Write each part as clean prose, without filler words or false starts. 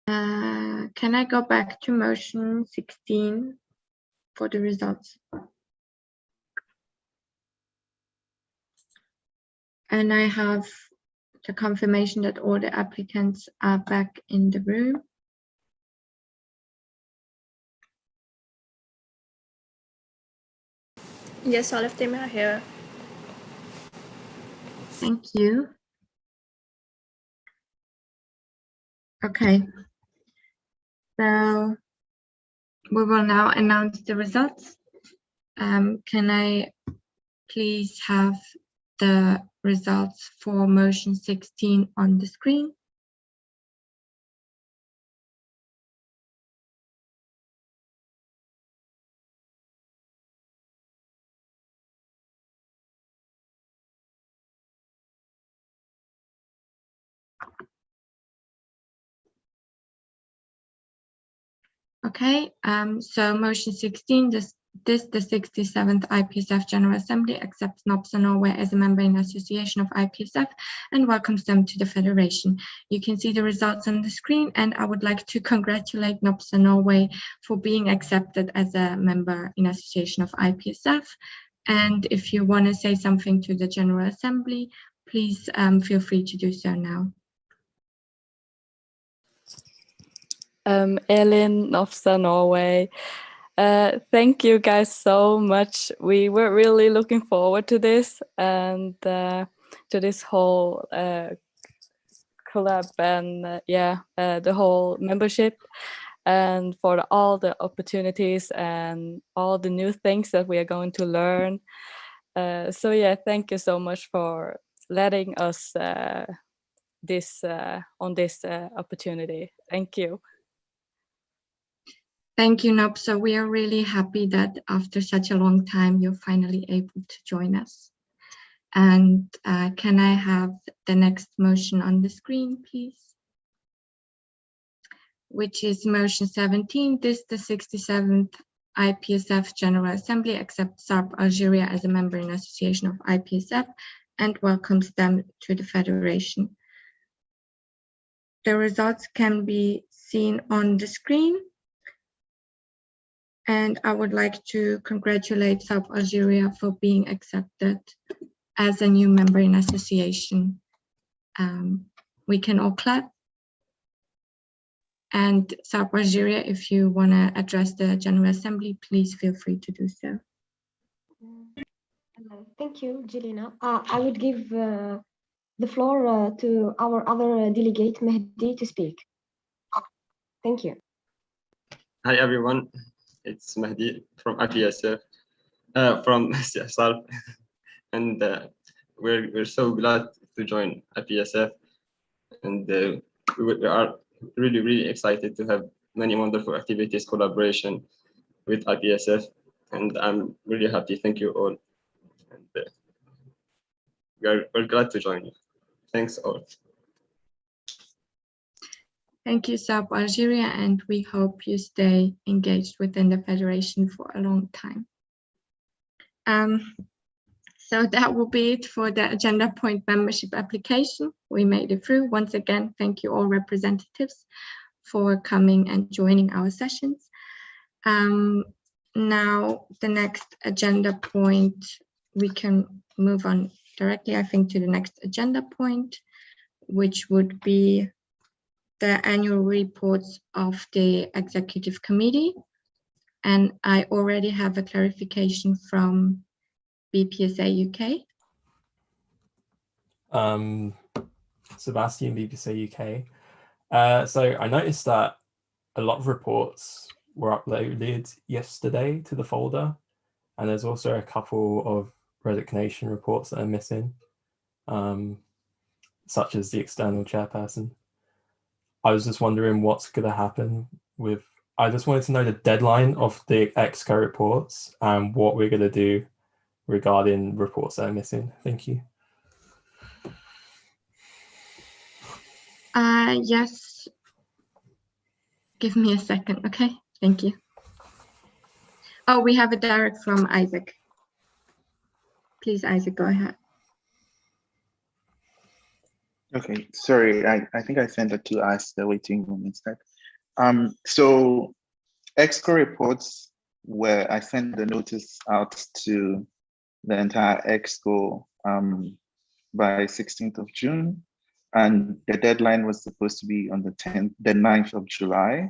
Can I go back to motion 16 for the results? And I have the confirmation that all the applicants are back in the room. Yes, all of them are here. Thank you. Okay. So we will now announce the results. Can I please have the results for motion 16 on the screen? Okay, so motion 16, the 67th IPSF General Assembly accepts NOPSA Norway as a member in association of IPSF and welcomes them to the Federation. You can see the results on the screen, and I would like to congratulate NOPSA Norway for being accepted as a member in association of IPSF. And if you want to say something to the General Assembly, please feel free to do so now. Elin, NOPSA Norway. Thank you guys so much. We were really looking forward to this and to this whole collab and the whole membership, and for all the opportunities and all the new things that we are going to learn. So yeah, thank you so much for letting us this opportunity. Thank you. Thank you, NOPSA. We are really happy that after such a long time, you're finally able to join us. And can I have the next motion on the screen, please? Which is motion 17. This, the 67th IPSF General Assembly accepts SARP Algeria as a member in association of IPSF and welcomes them to the Federation. The results can be seen on the screen. And I would like to congratulate South Algeria for being accepted as a new member in association. We can all clap. And South Algeria, if you want to address the General Assembly, please feel free to do so. Thank you, Jelena. I would give the floor to our other delegate, Mehdi, to speak. Thank you. Hi, everyone. It's Mehdi from IPSF, from SARP, and we're so glad to join IPSF, and we are really excited to have many wonderful activities, collaboration with IPSF, and I'm really happy. Thank you all, and we're glad to join you. Thanks all. Thank you, South Algeria, and we hope you stay engaged within the Federation for a long time. So that will be it for the agenda point membership application. We made it through. Once again, thank you all representatives for coming and joining our sessions. Now, the next agenda point, we can move on directly, I think, to the next agenda point, which would be the annual reports of the executive committee. And I already have a clarification from BPSA UK. Sebastian, BPSA UK. So I noticed that a lot of reports were uploaded yesterday to the folder, and there's also a couple of resignation reports that are missing, such as the external chairperson. I was just wondering what's going to happen with, I just wanted to know the deadline of the EXCO reports and what we're going to do regarding reports that are missing. Thank you. Yes. Give me a second, okay? Thank you. Oh, we have a direct from Isaac. Please, Isaac, go ahead. Okay, sorry, I think I sent it to us the waiting room instead. So EXCO reports I sent the notice out to the entire EXCO by 16th of June, and the deadline was supposed to be on the 9th of July.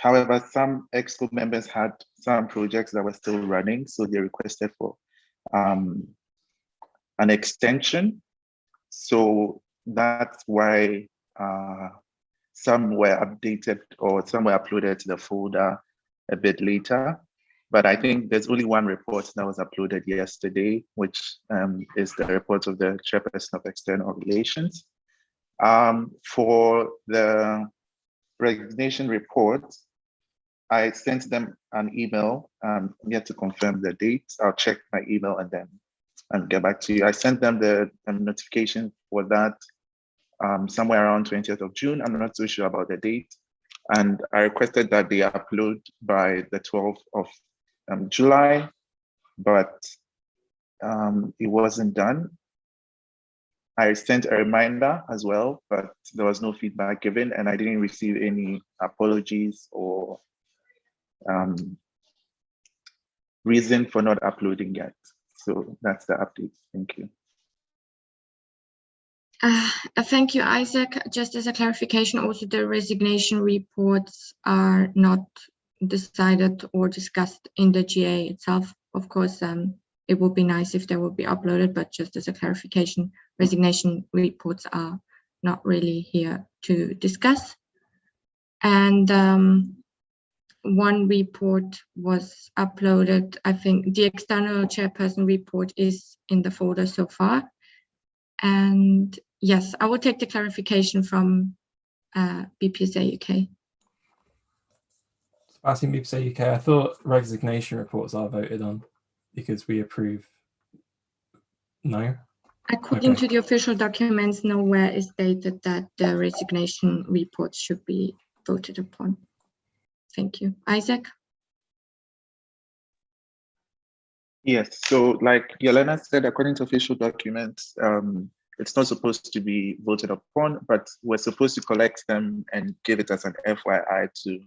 However, some EXCO members had some projects that were still running, so they requested for an extension. So that's why some were updated or some were uploaded to the folder a bit later. But I think there's only one report that was uploaded yesterday, which is the report of the Chairperson of External Relations. For the resignation report, I sent them an email. I'm yet to confirm the date. I'll check my email and then get back to you. I sent them the notification for that somewhere around 20th of June. I'm not so sure about the date. And I requested that they upload by the 12th of July, but it wasn't done. I sent a reminder as well, but there was no feedback given, and I didn't receive any apologies or reason for not uploading yet. So that's the update. Thank you. Thank you, Isaac. Just as a clarification, also the resignation reports are not decided or discussed in the GA itself. Of course, it would be nice if they would be uploaded, but just as a clarification, resignation reports are not really here to discuss. And one report was uploaded. I think the external chairperson report is in the folder so far. And yes, I will take the clarification from BPSA UK. Sebastian, BPSA UK, I thought resignation reports are voted on because we approve. No? According to the official documents, nowhere is stated that the resignation reports should be voted upon. Thank you. Isaac? Yes, so like Yelena said, according to official documents, it's not supposed to be voted upon, but we're supposed to collect them and give it as an FYI to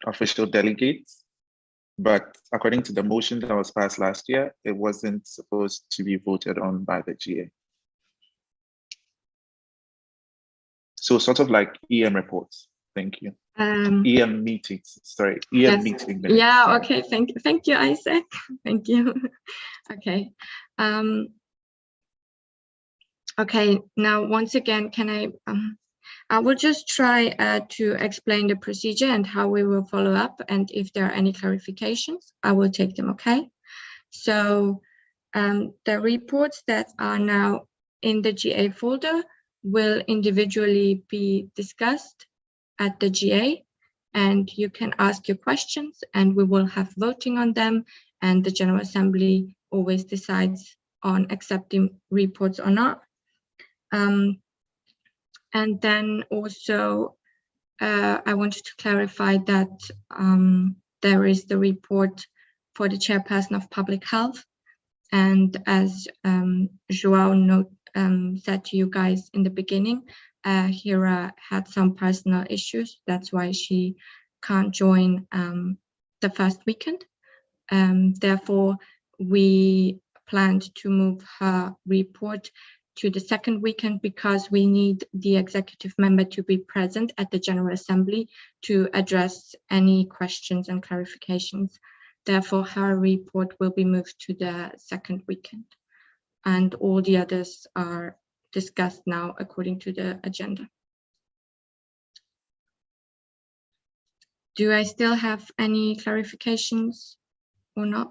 official delegates. But according to the motion that was passed last year, it wasn't supposed to be voted on by the GA. So sort of like EM reports. Thank you. EM meetings, sorry, EM yes. meeting minutes. Yeah, sorry. okay, thank you, Isaac. Thank you. Okay. Okay, now once again, can I will just try to explain the procedure and how we will follow up, and if there are any clarifications, I will take them, okay? So the reports that are now in the GA folder will individually be discussed at the GA, and you can ask your questions and we will have voting on them, and the General Assembly always decides on accepting reports or not. And then also, I wanted to clarify that there is the report for the Chairperson of Public Health. And as João said to you guys in the beginning, Hira had some personal issues. That's why she can't join the first weekend. Therefore, we planned to move her report to the second weekend because we need the executive member to be present at the General Assembly to address any questions and clarifications. Therefore, her report will be moved to the second weekend, and all the others are discussed now according to the agenda. Do I still have any clarifications or not?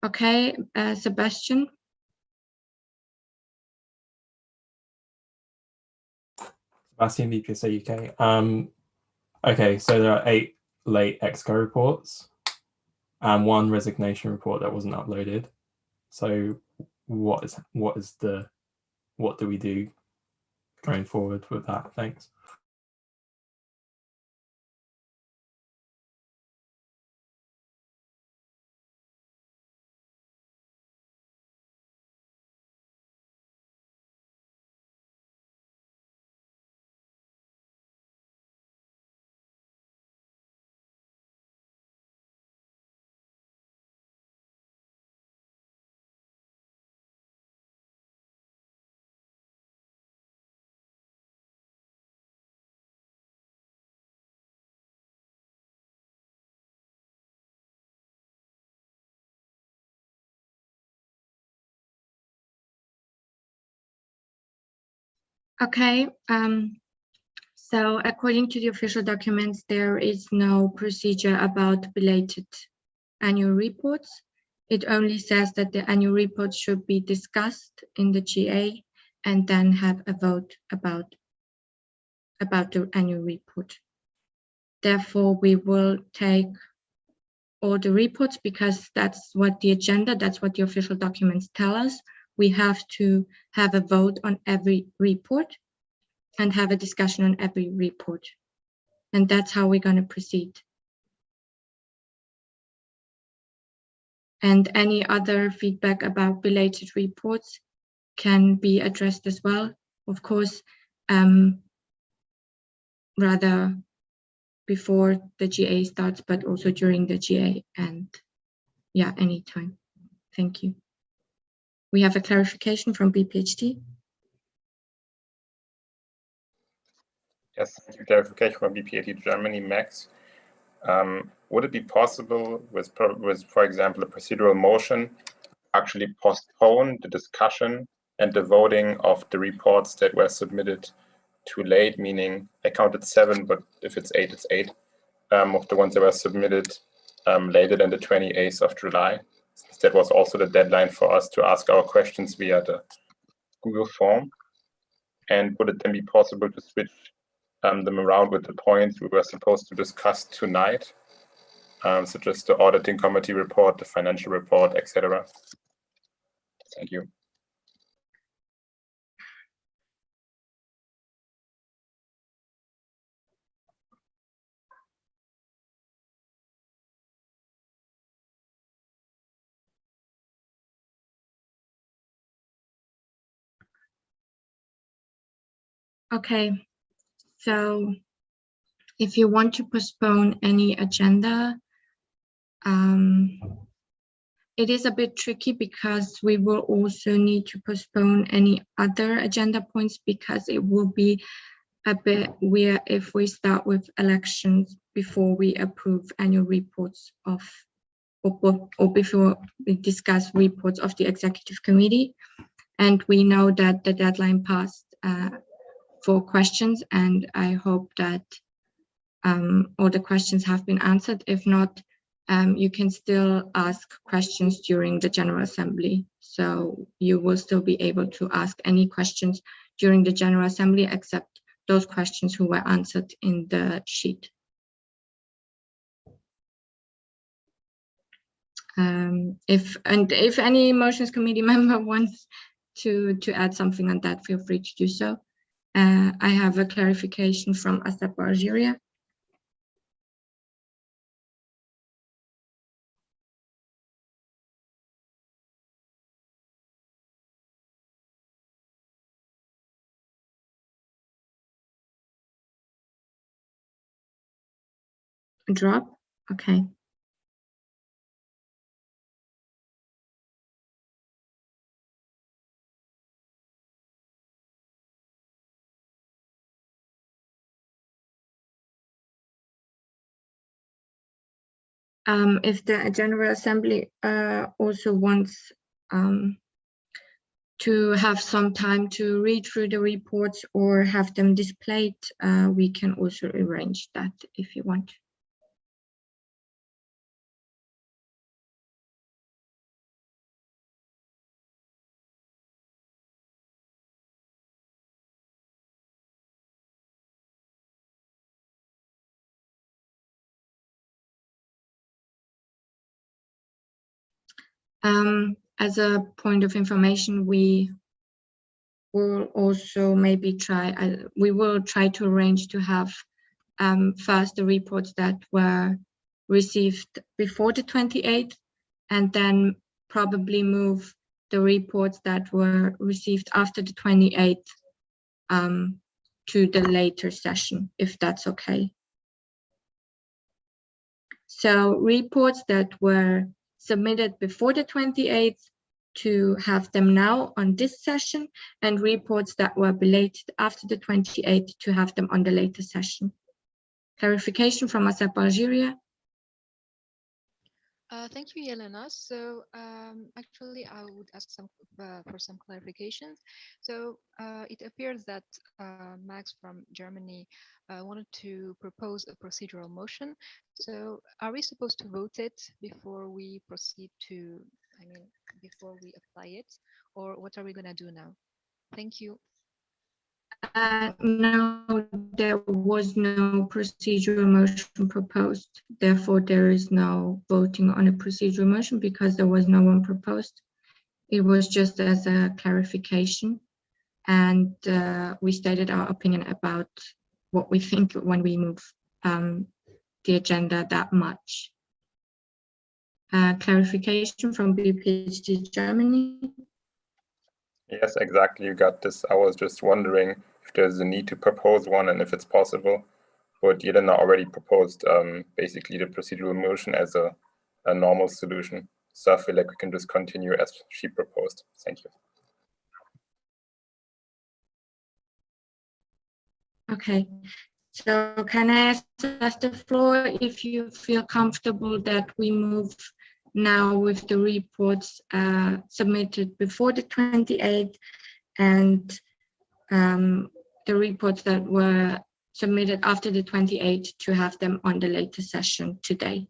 Okay, Sebastian. Sebastian, BPSA UK. Okay, so there are 8 late EXCO reports and 1 resignation report that wasn't uploaded. So what do we do going forward with that? Thanks. Okay, so according to the official documents, there is no procedure about belated annual reports. It only says that the annual report should be discussed in the GA and then have a vote about the annual report. Therefore, we will take all the reports because that's what the agenda, that's what the official documents tell us. We have to have a vote on every report and have a discussion on every report. And that's how we're going to proceed. And any other feedback about belated reports can be addressed as well. Of course, rather before the GA starts, but also during the GA and yeah, anytime. Thank you. We have a clarification from BPHT. Yes, thank you. Clarification from BPHT Germany, Max. Would it be possible with, for example, a procedural motion, actually postpone the discussion and the voting of the reports that were submitted too late, meaning I counted 7, but if it's 8, it's 8, of the ones that were submitted later than the 28th of July. That was also the deadline for us to ask our questions via the Google form. And would it then be possible to switch them around with the points we were supposed to discuss tonight, such as the auditing committee report, the financial report, etc.? Thank you. Okay, so if you want to postpone any agenda, it is a bit tricky because we will also need to postpone any other agenda points because it will be a bit weird if we start with elections before we approve annual reports of, or before we discuss reports of the executive committee. And we know that the deadline passed for questions, and I hope that all the questions have been answered. If not, you can still ask questions during the General Assembly. So you will still be able to ask any questions during the General Assembly except those questions who were answered in the sheet. If any motions committee member wants to add something on that, feel free to do so. I have a clarification from ASAP Algeria. Drop, okay. If the General Assembly also wants to have some time to read through the reports or have them displayed, we can also arrange that if you want. As a point of information, we will also maybe try, we will try to arrange to have first the reports that were received before the 28th, and then probably move the reports that were received after the 28th to the later session, if that's okay. So reports that were submitted before the 28th to have them now on this session, and reports that were belated after the 28th to have them on the later session. Clarification from ASAP Algeria. Thank you, Yelena. So actually, I would ask for some clarifications. So it appears that Max from Germany wanted to propose a procedural motion. So are we supposed to vote it before we proceed to, I mean, before we apply it, or what are we going to do now? Thank you. No, there was no procedural motion proposed. Therefore, there is no voting on a procedural motion because there was no one proposed. It was just as a clarification. And we stated our opinion about what we think when we move the agenda that much. Clarification from BPHD Germany. Yes, exactly. You got this. I was just wondering if there's a need to propose one and if it's possible. But Yelena already proposed basically the procedural motion as a normal solution. So I feel like we can just continue as she proposed. Thank you. Okay, so can I ask the floor if you feel comfortable that we move now with the reports submitted before the 28th and the reports that were submitted after the 28th to have them on the later session today?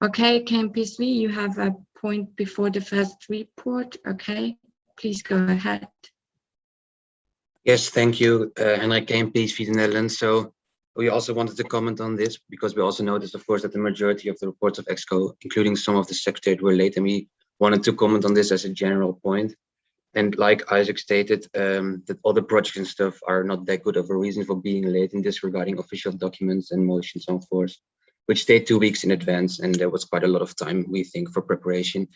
Okay, KMPSV, you have a point before the first report. Okay, please go ahead. Yes, thank you, Henrik KMPSV, the Netherlands. So we also wanted to comment on this because we also noticed, of course, that the majority of the reports of EXCO, including some of the secretariat, were late, and we wanted to comment on this as a general point. And like Isaac stated, that all the projects and stuff are not that good of a reason for being late in disregarding official documents and motions on force, which stayed 2 weeks in advance, and there was quite a lot of time, we think, for preparation.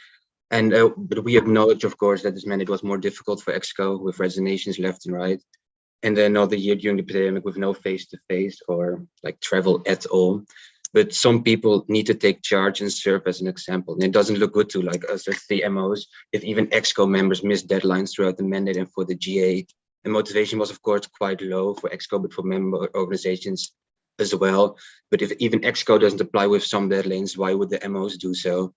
And but we acknowledge, of course, that this meant it was more difficult for EXCO with resignations left and right. And then another year during the pandemic with no face-to-face or like travel at all. But some people need to take charge and serve as an example. And it doesn't look good to like us as the MOs if even EXCO members miss deadlines throughout the mandate and for the GA. The motivation was, of course, quite low for EXCO, but for member organizations as well. But if even EXCO doesn't apply with some deadlines, why would the MOs do so?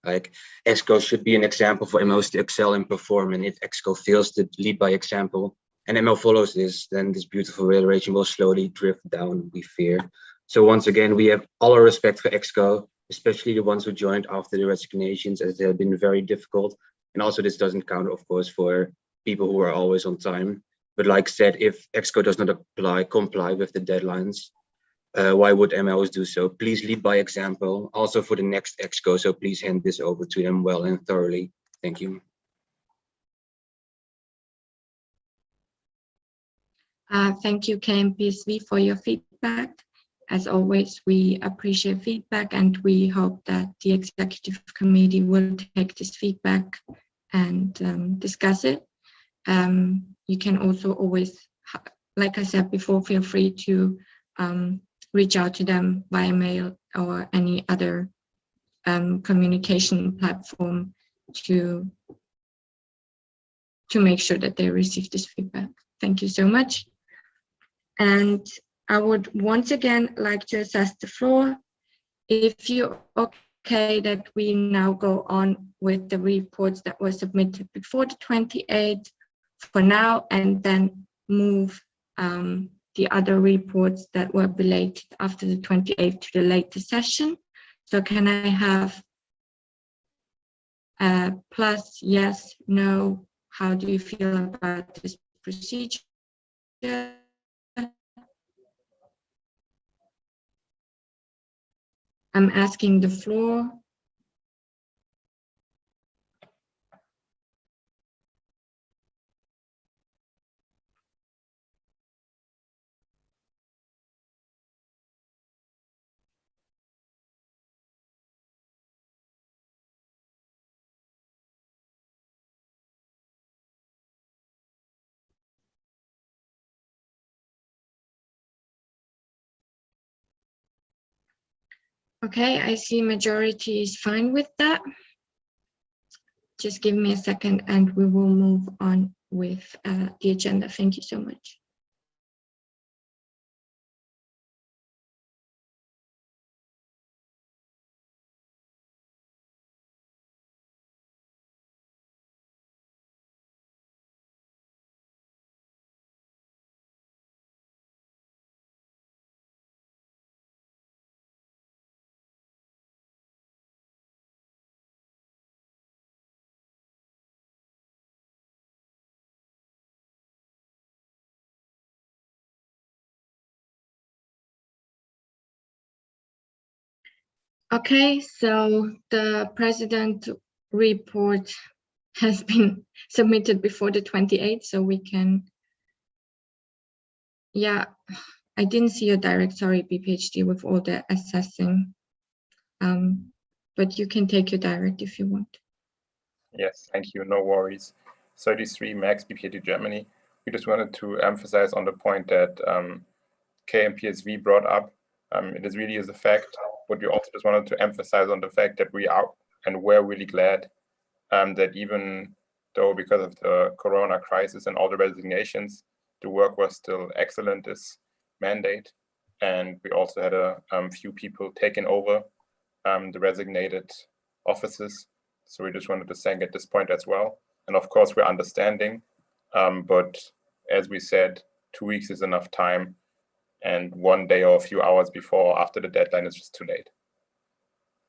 Like EXCO should be an example for MOs to excel and perform. And if EXCO fails to lead by example and MO follows this, then this beautiful relation will slowly drift down, we fear. So once again, we have all our respect for EXCO, especially the ones who joined after the resignations, as they have been very difficult. And also this doesn't count, of course, for people who are always on time. But like said, if EXCO does not comply with the deadlines, why would MLs do so? Please lead by example, also for the next EXCO. So please hand this over to them well and thoroughly. Thank you. Thank you, KMPSV, for your feedback. As always, we appreciate feedback and we hope that the executive committee will take this feedback and discuss it. You can also always, like I said before, feel free to reach out to them via mail or any other communication platform to make sure that they receive this feedback. Thank you so much. And I would once again like to assess the floor. If you're okay that we now go on with the reports that were submitted before the 28th for now, and then move the other reports that were belated after the 28th to the later session. So can I have plus, yes, no? How do you feel about this procedure? I'm asking the floor. Okay, I see majority is fine with that. Just give me a second and we will move on with the agenda. Thank you so much. Okay, so the president report has been submitted before the 28th, so we can, yeah, I didn't see your direct, sorry, BPHD with all the assessing, but you can take your direct if you want. Yes, thank you. No worries. 33 Max BPHD Germany. We just wanted to emphasize on the point that KMPSV brought up. It is really is a fact, but we also just wanted to emphasize on the fact that we are and we're really glad that even though because of the Corona crisis and all the resignations, the work was still excellent this mandate. And we also had a few people taking over the resignated offices. So we just wanted to thank at this point as well. And of course, we're understanding, but as we said, 2 weeks is enough time, and 1 day or a few hours before or after the deadline is just too late.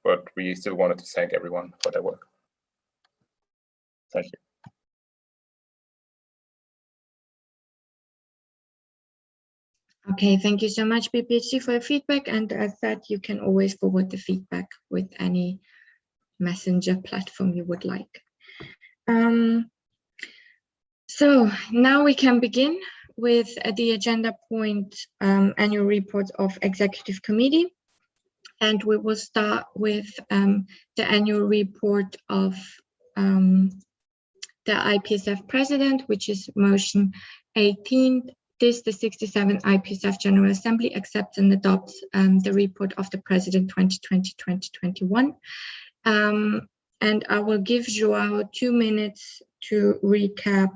But we still wanted to thank everyone for their work. Thank you. Okay, thank you so much, BPHD, for your feedback. And as said, you can always forward the feedback with any messenger platform you would like. So now we can begin with the agenda point, annual report of Executive Committee. And we will start with the annual report of the IPSF President, which is motion 18. This, the 67th IPSF General Assembly accepts and adopts the report of the President 2020-2021. And I will give Joao 2 minutes to recap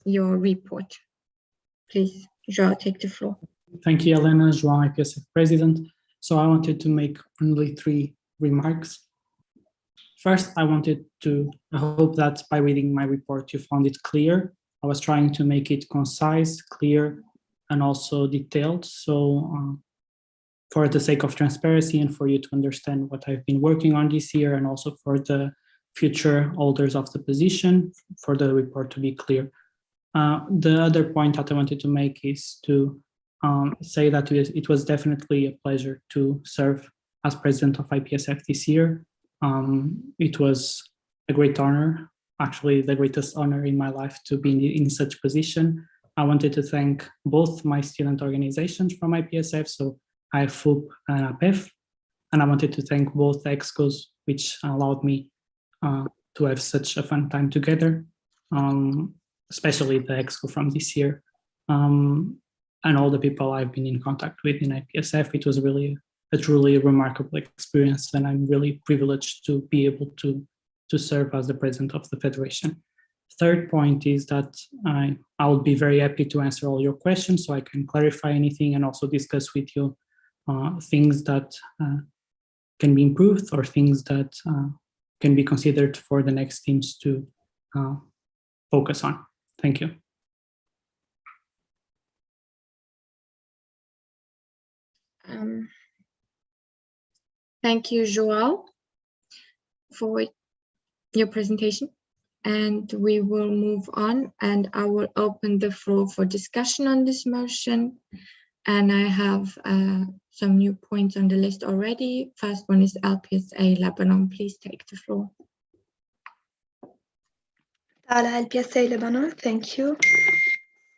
your report. Please, Joao, take the floor. Thank you, Elena, Joao, IPSF President. So I wanted to make only 3 remarks. First, I hope that by reading my report, you found it clear. I was trying to make it concise, clear, and also detailed. So for the sake of transparency and for you to understand what I've been working on this year, and also for the future holders of the position, for the report to be clear. The other point that I wanted to make is to say that it was definitely a pleasure to serve as president of IPSF this year. It was a great honor, actually the greatest honor in my life to be in such position. I wanted to thank both my student organizations from IPSF, so IFUP and APEF, and I wanted to thank both EXCOs, which allowed me to have such a fun time together, especially the EXCO from this year, and all the people I've been in contact with in IPSF. It was really a truly remarkable experience, and I'm really privileged to be able to serve as the president of the Federation. Third point is that I would be very happy to answer all your questions, so I can clarify anything and also discuss with you things that can be improved or things that can be considered for the next teams to focus on. Thank you. Thank you, Joao, for your presentation. And we will move on, and I will open the floor for discussion on this motion. And I have some new points on the list already. First one is LPSA Lebanon. Please take the floor. LPSA Lebanon, thank you.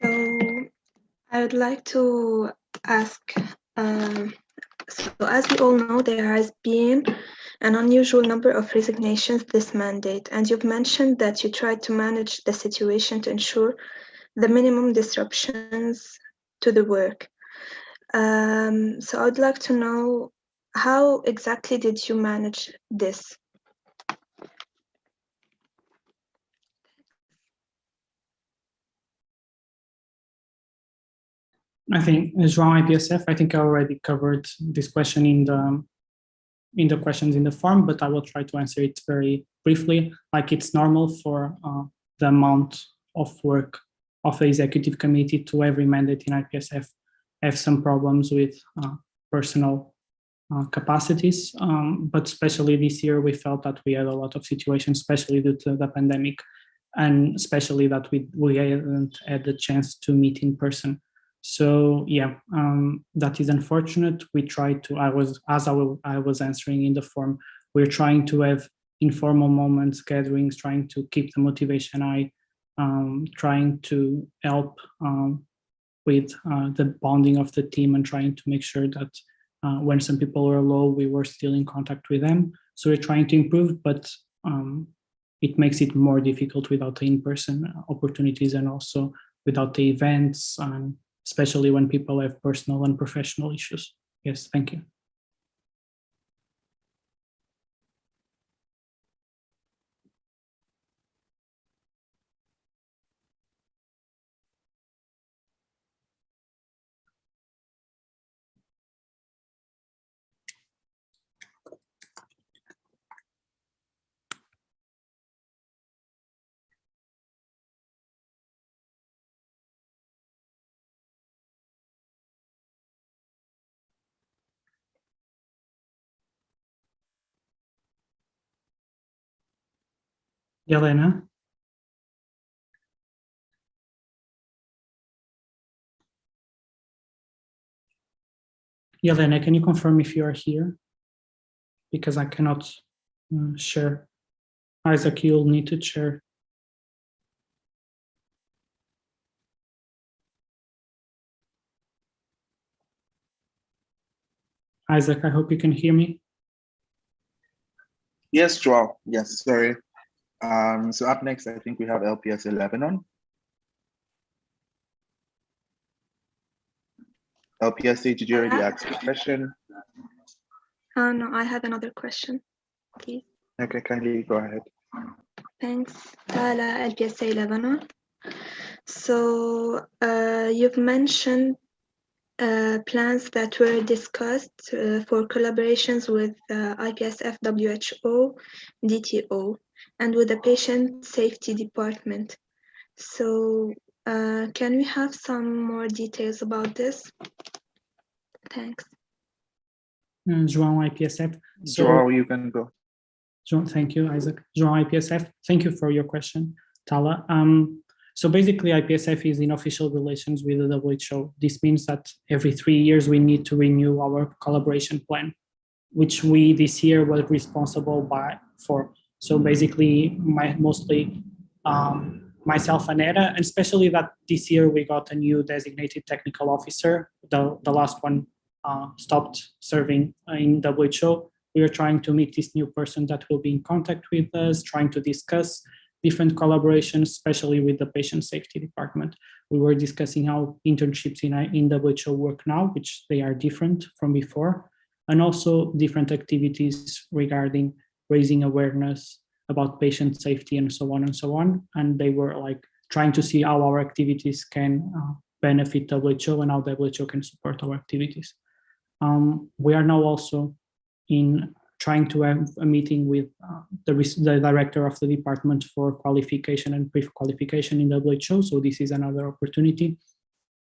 So I would like to ask, so as we all know, there has been an unusual number of resignations this mandate, and you've mentioned that you tried to manage the situation to ensure the minimum disruptions to the work. So I would like to know, how exactly did you manage this? I think, as Joao IPSF, I think I already covered this question in the questions in the form, but I will try to answer it very briefly. Like, it's normal for the amount of work of the executive committee to every mandate in IPSF have some problems with personal capacities, but especially this year, we felt that we had a lot of situations, especially due to the pandemic, and especially that we hadn't had the chance to meet in person. So yeah, that is unfortunate. We try to, I was answering in the form, we're trying to have informal moments, gatherings, trying to keep the motivation high, trying to help with the bonding of the team and trying to make sure that when some people were low, we were still in contact with them. So we're trying to improve, but it makes it more difficult without the in-person opportunities and also without the events, especially when people have personal and professional issues. Yes, thank you. Yelena? Yelena, can you confirm if you are here? Because I cannot share. Isaac, you'll need to share. Isaac, I hope you can hear me. Yes, Joao. Yes, sorry. So up next, I think we have LPSA Lebanon. LPSA, did you already ask a question? No, I had another question, please. Okay, kindly go ahead. Thanks. Tala, LPSA Lebanon. So you've mentioned plans that were discussed for collaborations with IPSF, WHO, DTO, and with the patient safety department. So can we have some more details about this? Thanks. João, IPSF. Joao, you can go. João, thank you, Isaac. João, IPSF, thank you for your question, Tala. So basically, IPSF is in official relations with the WHO. This means that every 3 years we need to renew our collaboration plan, which we this year were responsible for. So basically, mostly myself and Era, and especially that this year we got a new designated technical officer. The last one stopped serving in WHO. We are trying to meet this new person that will be in contact with us, trying to discuss different collaborations, especially with the patient safety department. We were discussing how internships in WHO work now, which they are different from before, and also different activities regarding raising awareness about patient safety and so on and so on. And they were like trying to see how our activities can benefit WHO and how WHO can support our activities. We are now also in trying to have a meeting with the director of the department for qualification and pre-qualification in WHO. So this is another opportunity.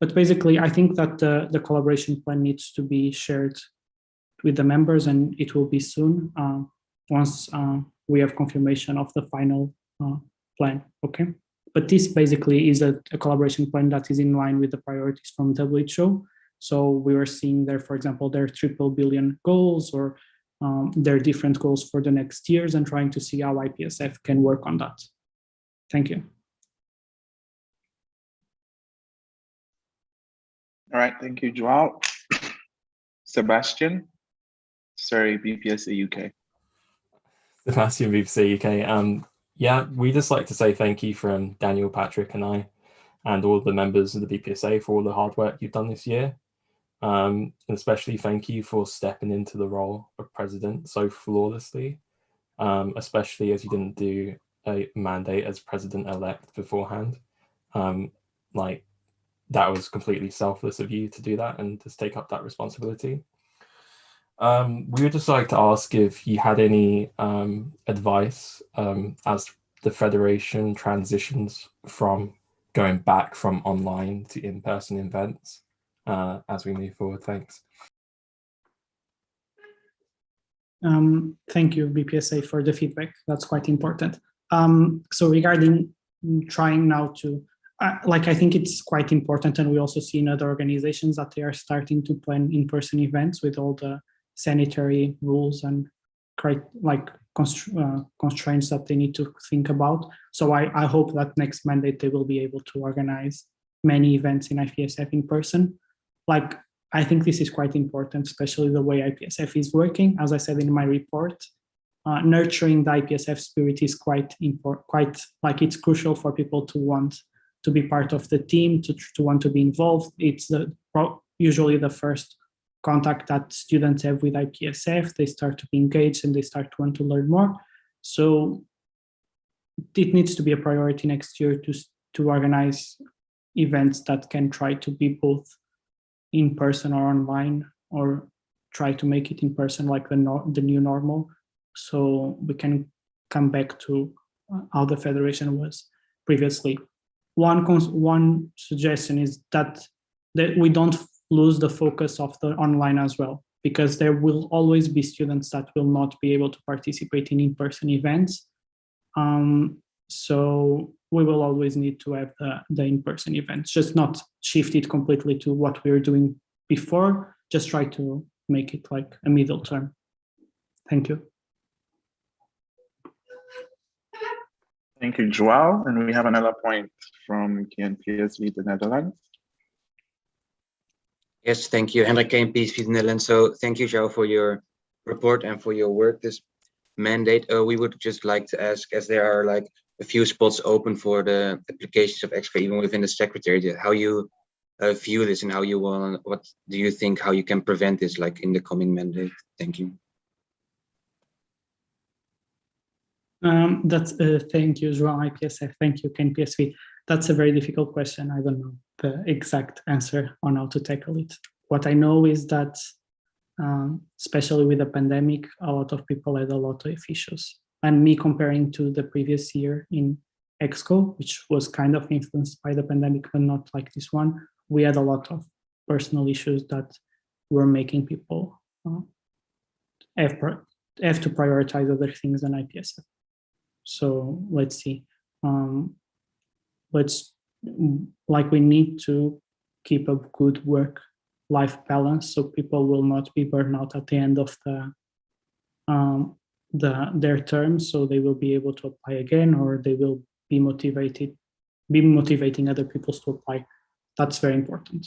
But basically, I think that the collaboration plan needs to be shared with the members, and it will be soon once we have confirmation of the final plan, okay? But this basically is a collaboration plan that is in line with the priorities from WHO. So we were seeing there, for example, their triple billion goals or their different goals for the next years and trying to see how IPSF can work on that. Thank you. All right, thank you, Joao. Sebastian, sorry, BPSA UK. Sebastian, BPSA UK. Yeah, we just like to say thank you from Daniel, Patrick, and I, and all the members of the BPSA for all the hard work you've done this year. And especially thank you for stepping into the role of president so flawlessly, especially as you didn't do a mandate as president-elect beforehand. Like, that was completely selfless of you to do that and just take up that responsibility. We would just like to ask if you had any advice as the Federation transitions from going back from online to in-person events as we move forward. Thanks. Thank you, BPSA, for the feedback. That's quite important. So regarding trying now to, I think it's quite important, and we also see in other organizations that they are starting to plan in-person events with all the sanitary rules and constraints that they need to think about. So I hope that next mandate they will be able to organize many events in IPSF in person. Like, I think this is quite important, especially the way IPSF is working. As I said in my report, nurturing the IPSF spirit is quite important, it's crucial for people to want to be part of the team, to want to be involved. It's usually the first contact that students have with IPSF. They start to be engaged and they start to want to learn more. So it needs to be a priority next year to organize events that can try to be both in person or online, or try to make it in person like the new normal, so we can come back to how the federation was previously. One suggestion is that we don't lose the focus of the online as well, because there will always be students that will not be able to participate in in-person events. So we will always need to have the in-person events, just not shift it completely to what we were doing before, just try to make it like a middle term. Thank you. Thank you, Joao. And we have another point from KNPSV, the Netherlands. Yes, thank you, Hendrik KNPSV, the Netherlands. So thank you, Joao, for your report and for your work this mandate. We would just like to ask, as there are like a few spots open for the applications of EXCO, even within the Secretariat, how you view this and how you want, what do you think, how you can prevent this like in the coming mandate? Thank you. Thank you, Joao, IPSF. Thank you, KNPSV. That's a very difficult question. I don't know the exact answer on how to tackle it. What I know is that, especially with the pandemic, a lot of people had a lot of issues. And me comparing to the previous year in EXCO, which was kind of influenced by the pandemic, but not like this one, we had a lot of personal issues that were making people have to prioritize other things than IPSF. So let's see. We need to keep a good work-life balance so people will not be burned out at the end of their term, so they will be able to apply again, or they will be motivating other people to apply. That's very important.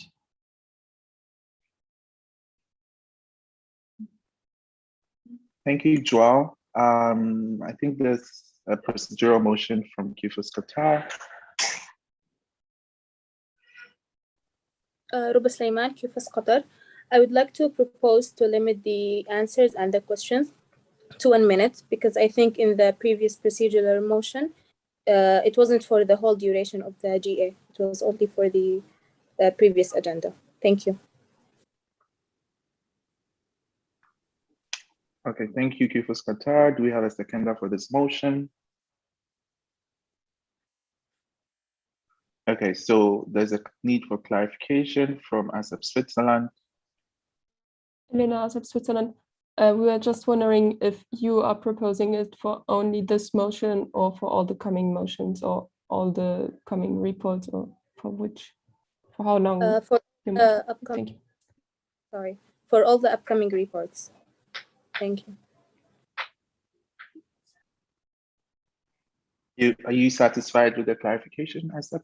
Thank you, Joao. I think there's a procedural motion from Kifus Qatar. Ruba Sulaiman, Kifus Qatar. I would like to propose to limit the answers and the questions to 1 minute, because I think in the previous procedural motion, it wasn't for the whole duration of the GA. It was only for the previous agenda. Thank you. Okay, thank you, Kifus Qatar. Do we have a seconder for this motion? Okay, so there's a need for clarification from ASAP Switzerland. Elena, ASAP Switzerland. We were just wondering if you are proposing it for only this motion or for all the coming motions or all the coming reports, or for how long? For Thank you. Sorry, for all the upcoming reports. Thank you. Are you satisfied with the clarification, ASAP?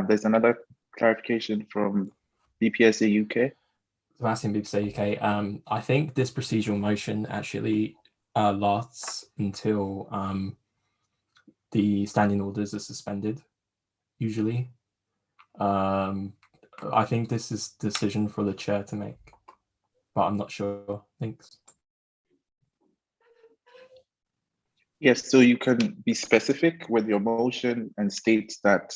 There's another clarification from BPSA UK. Sebastian, BPSA UK. I think this procedural motion actually lasts until the standing orders are suspended, usually. I think this is a decision for the chair to make, but I'm not sure. Thanks. Yes, so you can be specific with your motion and state that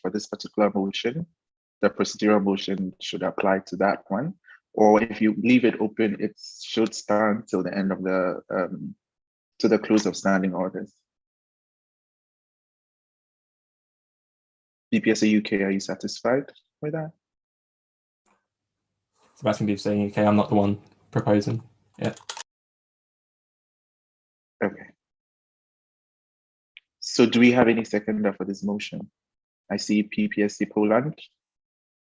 for this particular motion, the procedural motion should apply to that one. Or if you leave it open, it should stand till the end of the, to the close of standing orders. BPSA UK, are you satisfied with that? Sebastian, BPSA UK, I'm not the one proposing. Yeah. Okay. So do we have any seconder for this motion? I see PPSC Poland.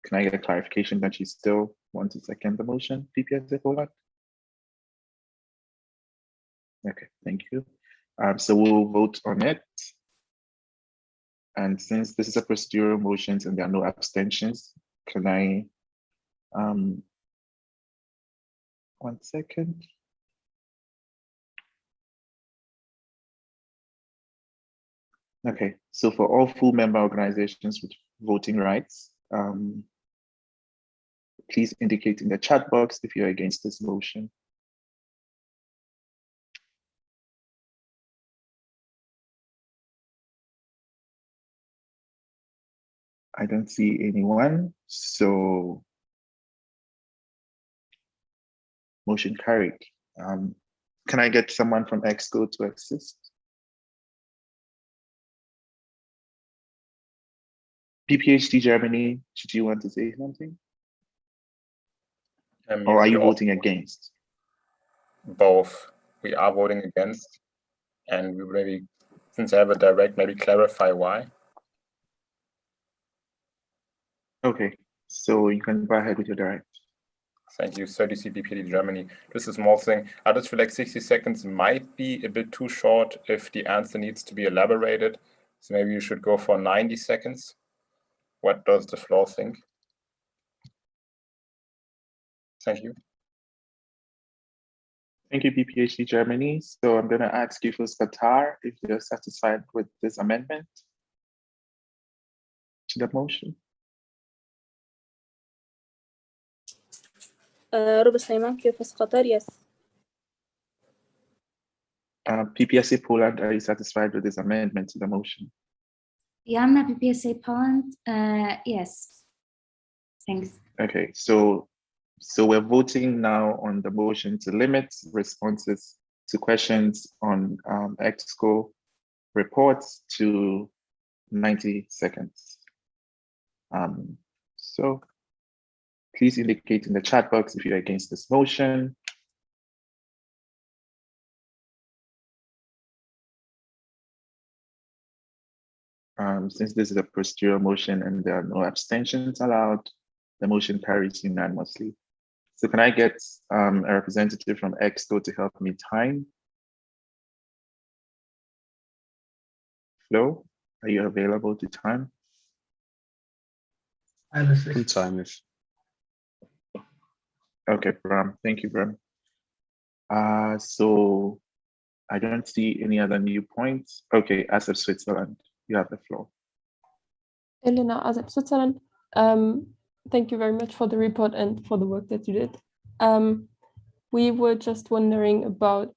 Can I get a clarification that you still want to second the motion, PPSC Poland? Okay, thank you. So we'll vote on it. And since this is a procedural motion and there are no abstentions, can I, 1 second. Okay, so for all full member organizations with voting rights, please indicate in the chat box if you're against this motion. I don't see anyone, so motion carried. Can I get someone from EXCO to assist? PPHD Germany, did you want to say something? Or are you voting against? Both. We are voting against, and we maybe, since I have a direct, maybe clarify why. Okay, so you can go ahead with your direct. Thank you, 30 CPPD Germany. Just a small thing. I just feel like 60 seconds might be a bit too short if the answer needs to be elaborated. So maybe you should go for 90 seconds. What does the floor think? Thank you. Thank you, PPHD Germany. So I'm going to ask you for Qatar if you're satisfied with this amendment to the motion. ربى سليمان كيف قطر yes. PPSA Poland, are you satisfied with this amendment to the motion? Yana PPSA Poland, yes. Thanks. Okay, so we're voting now on the motion to limit responses to questions on EXCO reports to 90 seconds. So please indicate in the chat box if you're against this motion. Since this is a procedural motion and there are no abstentions allowed, the motion carries unanimously. So can I get a representative from EXCO to help me time? Flo, are you available to time? I can time if. Okay, Bram, thank you, Bram. So I don't see any other new points. Okay, ASEP Switzerland, you have the floor. Elena, ASEP Switzerland, thank you very much for the report and for the work that you did. We were just wondering about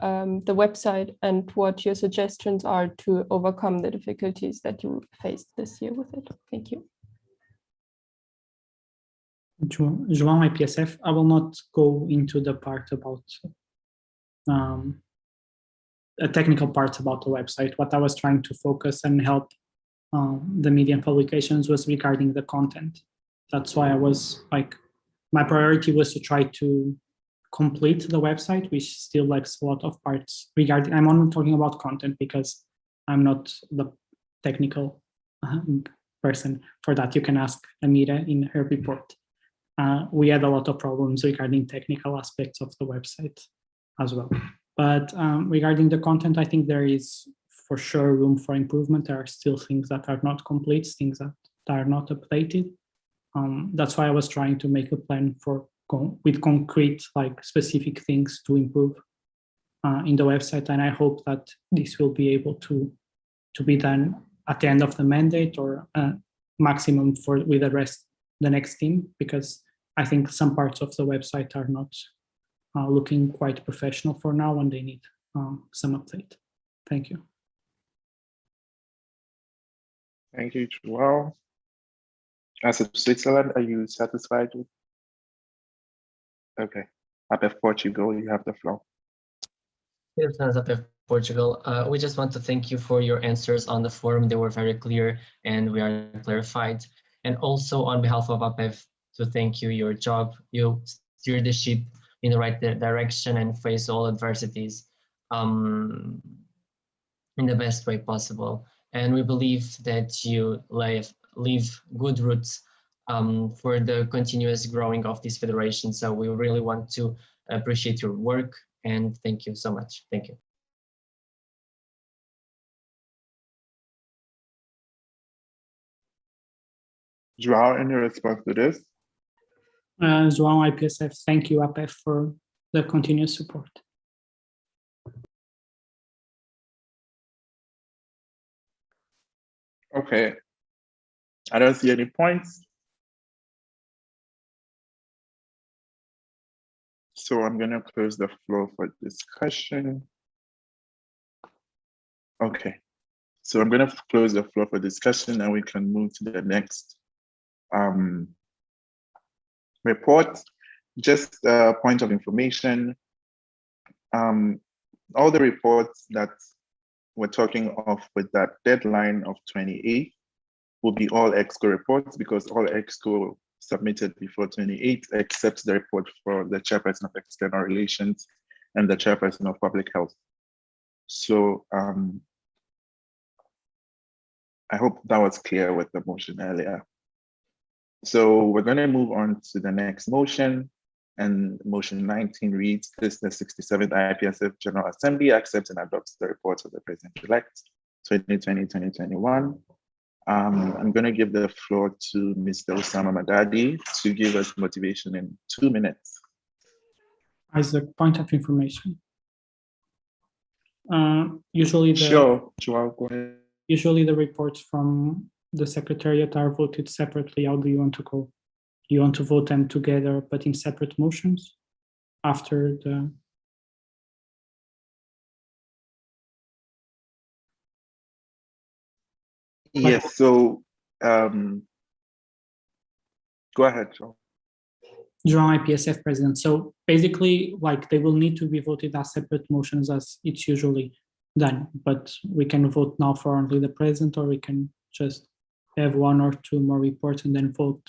the website and what your suggestions are to overcome the difficulties that you faced this year with it. Thank you. João, IPSF, I will not go into the part about technical parts about the website. What I was trying to focus and help the media and publications was regarding the content. That's why I was like, my priority was to try to complete the website, which still lacks a lot of parts regarding, I'm only talking about content because I'm not the technical person for that. You can ask Amira in her report. We had a lot of problems regarding technical aspects of the website as well. But regarding the content, I think there is for sure room for improvement. There are still things that are not complete, things that are not updated. That's why I was trying to make a plan for with concrete, like specific things to improve in the website. And I hope that this will be able to be done at the end of the mandate or maximum with the next team, because I think some parts of the website are not looking quite professional for now and they need some update. Thank you. Thank you, João. As of Switzerland, are you satisfied with? Okay, APF Portugal, you have the floor. Yes, as APF Portugal, we just want to thank you for your answers on the forum. They were very clear and we are clarified. And also on behalf of APF, to thank you, your job, you steer the ship in the right direction and face all adversities. in the best way possible. And we believe that you leave good roots for the continuous growing of this federation. So we really want to appreciate your work and thank you so much. Thank you. Joao, any response to this? João IPSF, thank you, APF, for the continuous support. Okay, I don't see any points. So I'm gonna close the floor for discussion. Okay, so I'm gonna close the floor for discussion and we can move to the next report. Just a point of information. All the reports that we're talking of with that deadline of 28 will be all EXCO reports because all EXCO submitted before 28, except the report for the chairperson of external relations and the chairperson of public health. So I hope that was clear with the motion earlier. So we're going to move on to the next motion, and motion 19 reads, this the 67th IPSF General Assembly accepts and adopts the reports of the President-elect 2020-2021. I'm going to give the floor to Mr. Osama Madadi to give us motivation in 2 minutes. As a point of information, usually the Sure, Joao, go ahead. Usually the reports from the Secretariat are voted separately. How do you want to go? Do you want to vote them together but in separate motions after the? Yes, so go ahead, Joe. João IPSF president. So basically, like, they will need to be voted as separate motions as it's usually done, but we can vote now for only the president, or we can just have one or two more reports and then vote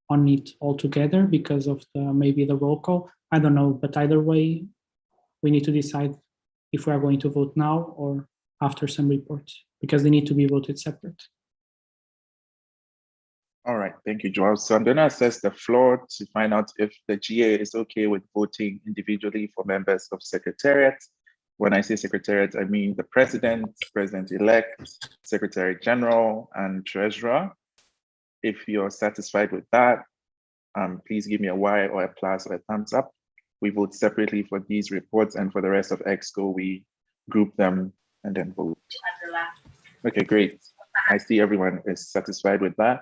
on it all together because of the maybe the roll call. I don't know, but either way, we need to decide if we are going to vote now or after some reports because they need to be voted separate. All right, thank you, Joao. So I'm going to assess the floor to find out if the GA is okay with voting individually for members of Secretariat. When I say Secretariat, I mean the President, President-elect, Secretary General, and Treasurer. If you're satisfied with that, please give me a Y or a plus or a thumbs up. We vote separately for these reports, and for the rest of EXCO, we group them and then vote. Okay, great. I see everyone is satisfied with that.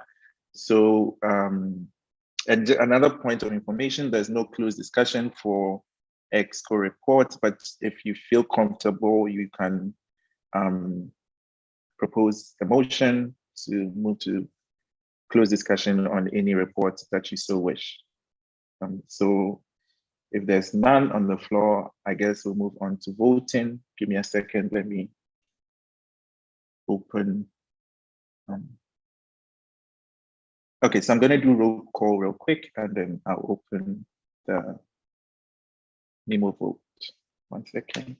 So, and another point of information, there's no closed discussion for EXCO reports, but if you feel comfortable, you can propose a motion to move to close discussion on any reports that you so wish. So if there's none on the floor, I guess we'll move on to voting. Give me a second, let me open. Okay, so I'm going to do roll call real quick, and then I'll open the memo vote. 1 second.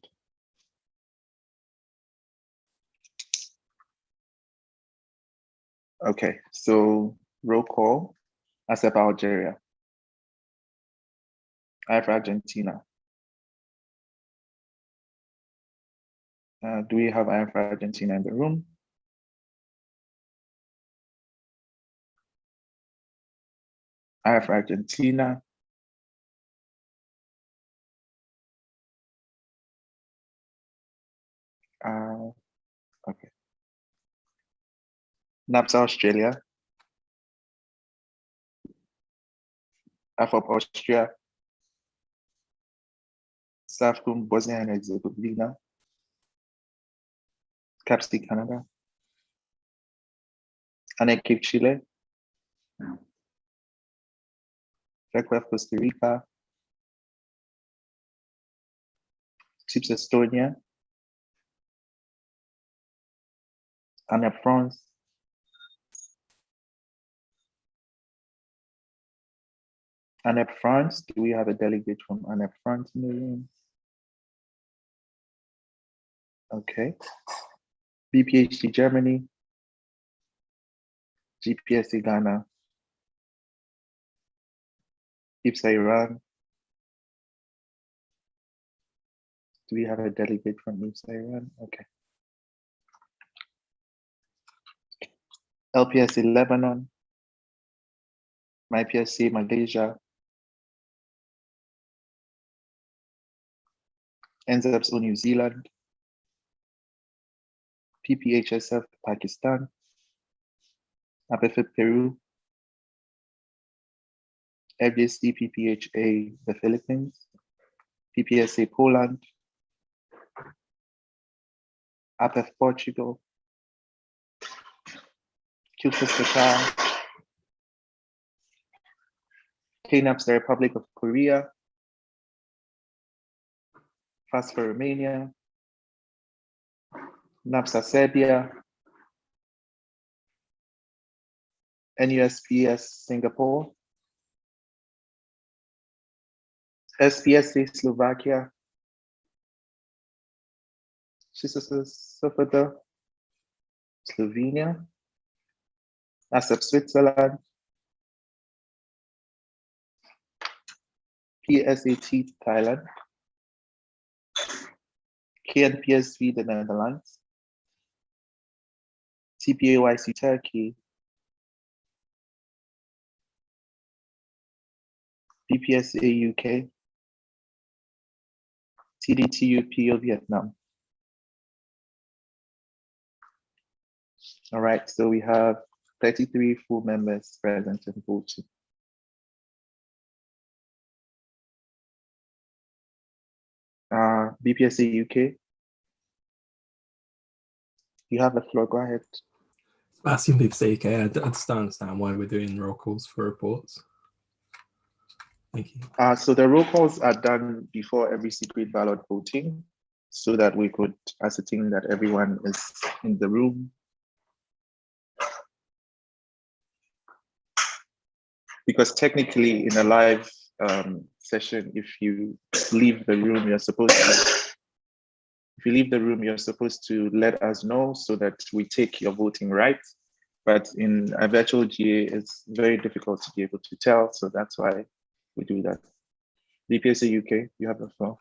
Okay, so roll call. ASEP Algeria. IF Argentina. Do we have IF Argentina in the room? IF Argentina. Okay. NAPS Australia. AFOP Austria. SAFCUM Bosnia and Herzegovina. CAPSI Canada. ANECIP Chile. FECWEF Costa Rica. CIPS Estonia. ANEP France. ANEP France, do we have a delegate from ANEP France in the room? Okay. BPHD Germany, GPSC Ghana, IPSA Iran. Do we have a delegate from IPSA Iran? Okay. LPSC Lebanon, MyPSC Malaysia, NZEPSO New Zealand, PPHSF Pakistan, APFIP Peru, FDSC PPHA the Philippines, PPSA Poland, APF Portugal, QFIS Qatar, KNAPS the Republic of Korea, FASFA Romania, NAPSA Serbia, NUSPS Singapore, SPSA Slovakia, SHISSOFODA Slovenia, ASEP Switzerland, PSAT Thailand, KNPSV the Netherlands, TPAYC Turkey, BPSA UK, TDTUPO Vietnam. All right, so we have 33 full members present and voting. BPSA UK, you have the floor, go ahead. Sebastian BPSA UK, I just don't understand why we're doing roll calls for reports. Thank you. So the roll calls are done before every secret ballot voting so that we could ascertain that everyone is in the room. Because technically in a live session, if you leave the room, you're supposed to let us know so that we take your voting rights. But in a virtual GA, it's very difficult to be able to tell. So that's why we do that. BPSA UK, you have the floor.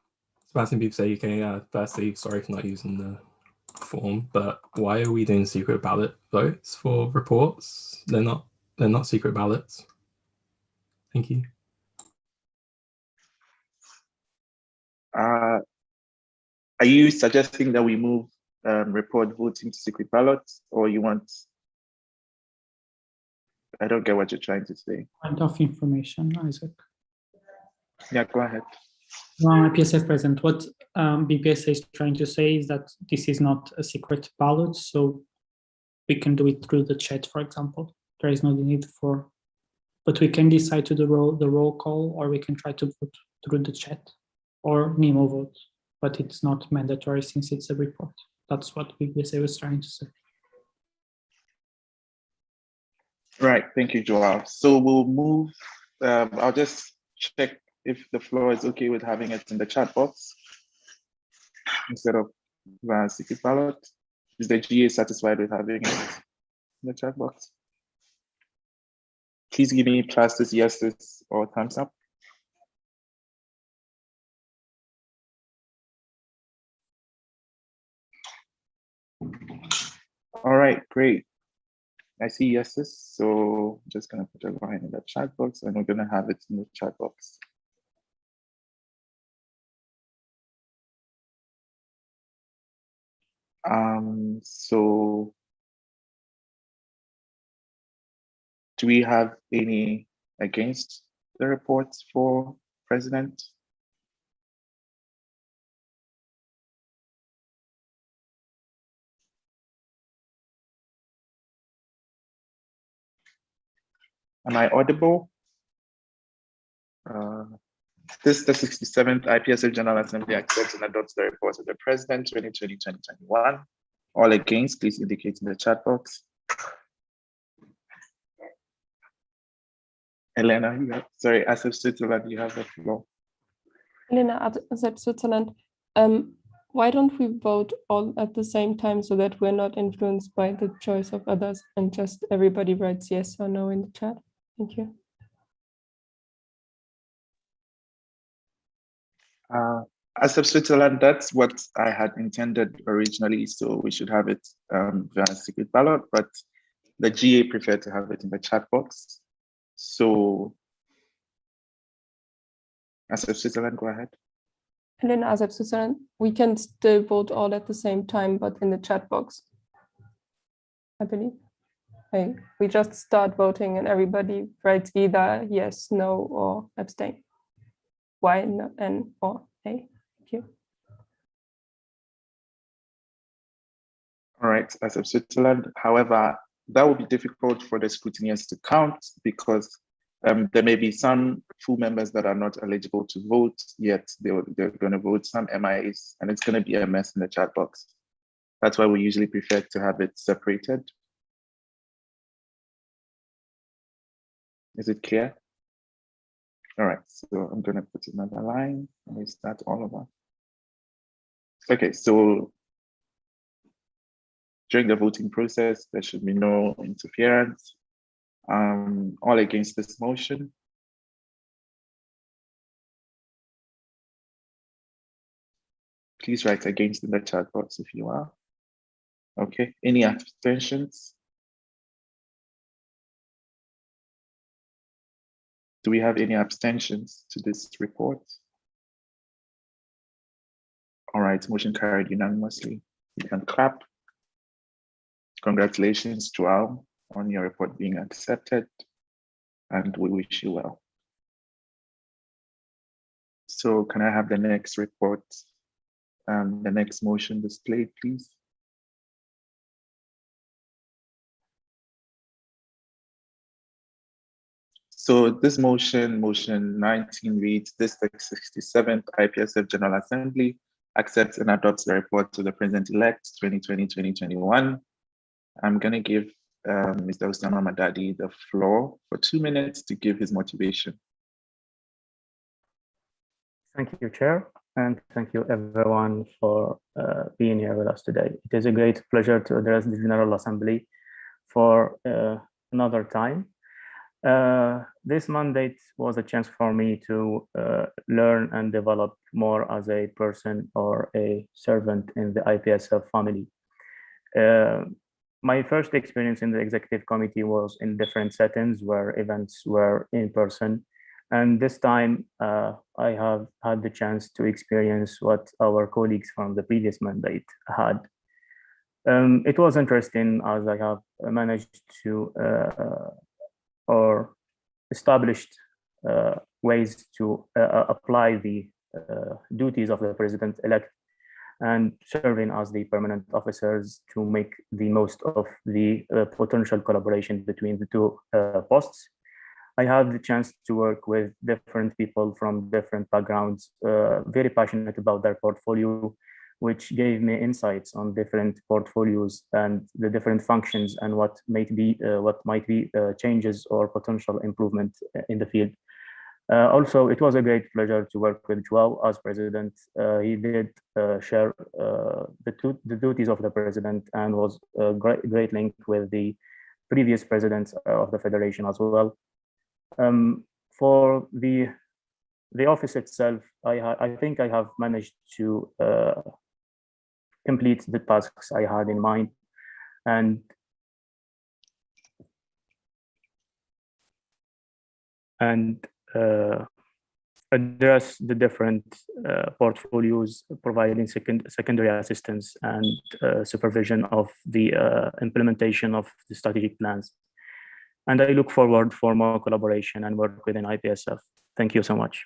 Sebastian BPSA UK, firstly, sorry for not using the form, but why are we doing secret ballot votes for reports? They're not secret ballots. Thank you. Are you suggesting that we move report voting to secret ballots, or you want? I don't get what you're trying to say. Point of information, Isaac. Yeah, go ahead. IPSF President, what BPSA is trying to say is that this is not a secret ballot, so we can do it through the chat, for example. There is no need for, but we can decide to do the roll call, or we can try to vote through the chat or Nemo vote, but it's not mandatory since it's a report. That's what BPSA was trying to say. Right, thank you, Joel. So we'll move, I'll just check if the floor is okay with having it in the chat box instead of via secret ballot. Is the GA satisfied with having it in the chat box? Please give me pluses, yeses, or thumbs up. All right, great. I see yeses, so I'm just gonna put a line in the chat box and we're gonna have it in the chat box. So do we have any against the reports for president? Am I audible? This is the 67th IPSF General Assembly accepts and adopts the reports of the President 2020-2021. All against, please indicate in the chat box. Elena, sorry, ASEP Switzerland, you have the floor. Elena, ASEP Switzerland. why don't we vote all at the same time so that we're not influenced by the choice of others and just everybody writes yes or no in the chat? Thank you. As of Switzerland, that's what I had intended originally. So we should have it via secret ballot, but the GA preferred to have it in the chat box. So as of Switzerland, go ahead. And in ASAP Switzerland, we can still vote all at the same time, but in the chat box, I believe. Hey, we just start voting and everybody writes either yes, no, or abstain. Y, no, N, or A. Thank you. All right, as of Switzerland. However, that will be difficult for the scrutineers to count because there may be some full members that are not eligible to vote, yet they're going to vote some MIAs, and it's going to be a mess in the chat box. That's why we usually prefer to have it separated. Is it clear? All right, so I'm going to put another line and we start all over. Okay, so during the voting process, there should be no interference. All against this motion. Please write against in the chat box if you are. Okay, any abstentions? Do we have any abstentions to this report? All right, motion carried unanimously. You can clap. Congratulations, Joao, on your report being accepted, and we wish you well. So can I have the next report, the next motion displayed, please? So this motion 19 reads, District 67th IPSF General Assembly accepts and adopts the report to the President-elect 2020-2021. I'm going to give Mr. Osama Madadi the floor for 2 minutes to give his motivation. Thank you, Chair, and thank you everyone for being here with us today. It is a great pleasure to address the General Assembly for another time. This mandate was a chance for me to learn and develop more as a person or a servant in the IPSF family. My first experience in the executive committee was in different settings where events were in person. And this time I have had the chance to experience what our colleagues from the previous mandate had. It was interesting as I have managed to or established ways to apply the duties of the president-elect and serving as the permanent officers to make the most of the potential collaboration between the two posts. I had the chance to work with different people from different backgrounds, very passionate about their portfolio, which gave me insights on different portfolios and the different functions and what might be changes or potential improvement in the field. Also, it was a great pleasure to work with Joao as president. He did share the duties of the president and was a great link with the previous presidents of the federation as well. For the office itself, I think I have managed to complete the tasks I had in mind and address the different portfolios, providing secondary assistance and supervision of the implementation of the strategic plans. And I look forward for more collaboration and work within IPSF. Thank you so much.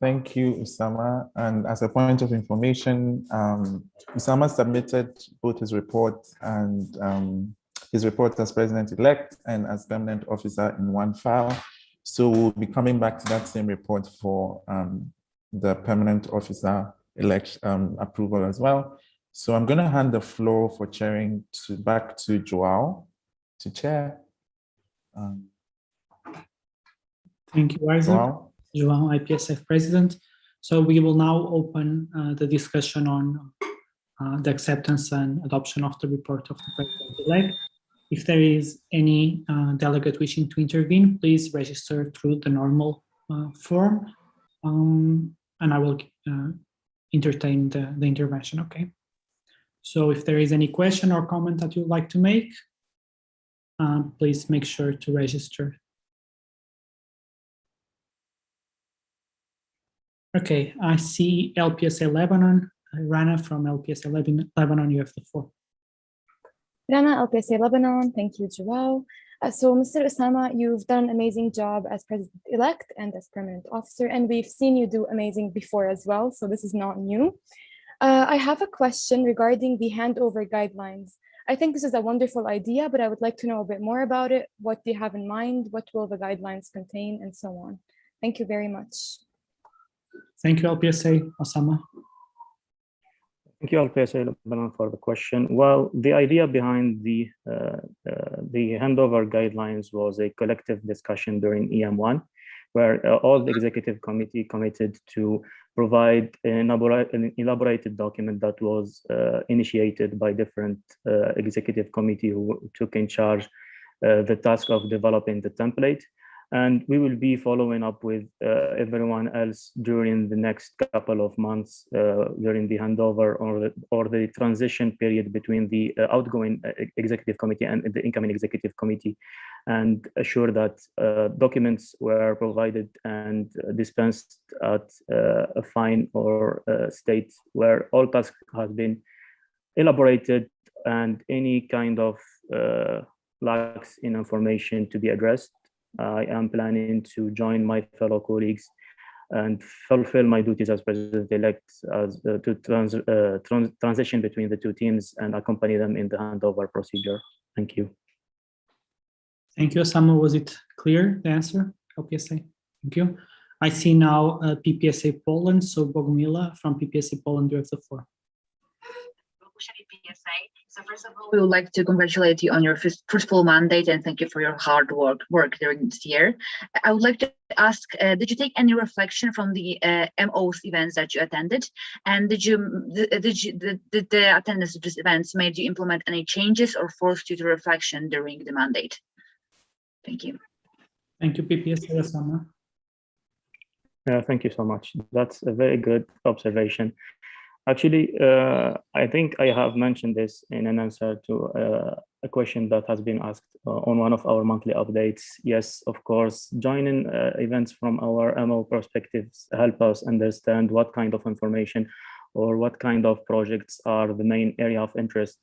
Thank you, Usama. And as a point of information, Usama submitted both his report and his report as president-elect and as permanent officer in one file. So we'll be coming back to that same report for the permanent officer approval as well. So I'm going to hand the floor for chairing back to Joao to chair. Thank you, Isaac. Joao, IPSF president. So we will now open the discussion on the acceptance and adoption of the report of the President-elect. If there is any delegate wishing to intervene, please register through the normal form, and I will entertain the intervention, okay? So if there is any question or comment that you'd like to make, please make sure to register. Okay, I see LPSA Lebanon. Rana from LPSA Lebanon, you have the floor. Rana, LPSA Lebanon, thank you, Joao. So Mr. Osama, you've done an amazing job as President-elect and as Permanent Officer, and we've seen you do amazing before as well, so this is not new. I have a question regarding the handover guidelines. I think this is a wonderful idea, but I would like to know a bit more about it. What do you have in mind? What will the guidelines contain, and so on? Thank you very much. Thank you, LPSA. Osama. Thank you, LPSA Lebanon, for the question. Well, the idea behind the handover guidelines was a collective discussion during EM1, where all the executive committee committed to provide an elaborated document that was initiated by different executive committee who took in charge the task of developing the template. And we will be following up with everyone else during the next couple of months during the handover or the transition period between the outgoing executive committee and the incoming executive committee, and assure that documents were provided and dispensed at a fine or state where all tasks have been elaborated and any kind of lacks in information to be addressed. I am planning to join my fellow colleagues and fulfill my duties as President-elect to transition between the two teams and accompany them in the handover procedure. Thank you. Thank you, Osama. Was it clear, the answer, LPSA? Thank you. I see now PPSA Poland, so Bogumila from PPSA Poland, you have the floor. So first of all, we would like to congratulate you on your fruitful mandate and thank you for your hard work during this year. I would like to ask, did you take any reflection from the MO's events that you attended? And did the attendance of these events made you implement any changes or forced you to reflection during the mandate? Thank you. Thank you, PPSA Osama. Thank you so much. That's a very good observation. Actually, I think I have mentioned this in an answer to a question that has been asked on one of our monthly updates. Yes, of course, joining events from our MO perspectives help us understand what kind of information or what kind of projects are the main area of interest.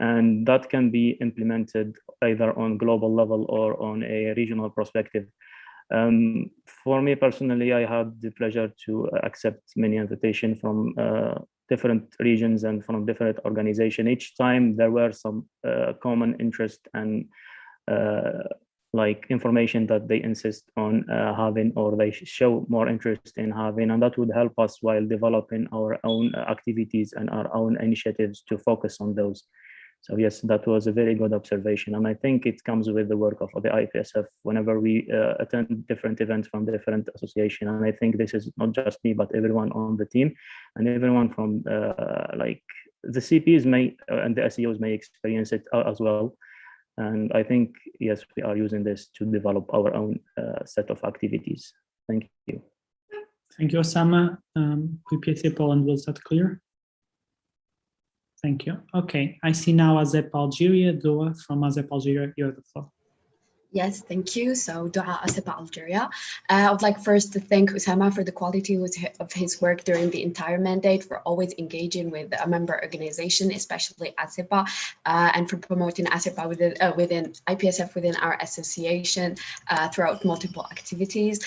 And that can be implemented either on global level or on a regional perspective. For me personally, I had the pleasure to accept many invitations from different regions and from different organizations. Each time there were some common interest and like information that they insist on having or they show more interest in having, and that would help us while developing our own activities and our own initiatives to focus on those. So yes, that was a very good observation. And I think it comes with the work of the IPSF whenever we attend different events from different associations. And I think this is not just me, but everyone on the team and everyone from like the CPs may and the SEOs may experience it as well. And I think, yes, we are using this to develop our own set of activities. Thank you. Thank you, Osama. PPSA Poland, was that clear? Thank you. Okay, I see now Azep Algeria, Dua from Azep Algeria, you have the floor. Yes, thank you. So Dua Azep Algeria. I would like first to thank Osama for the quality of his work during the entire mandate, for always engaging with a member organization, especially ASEPA, and for promoting ASEPA within IPSF, within our association throughout multiple activities.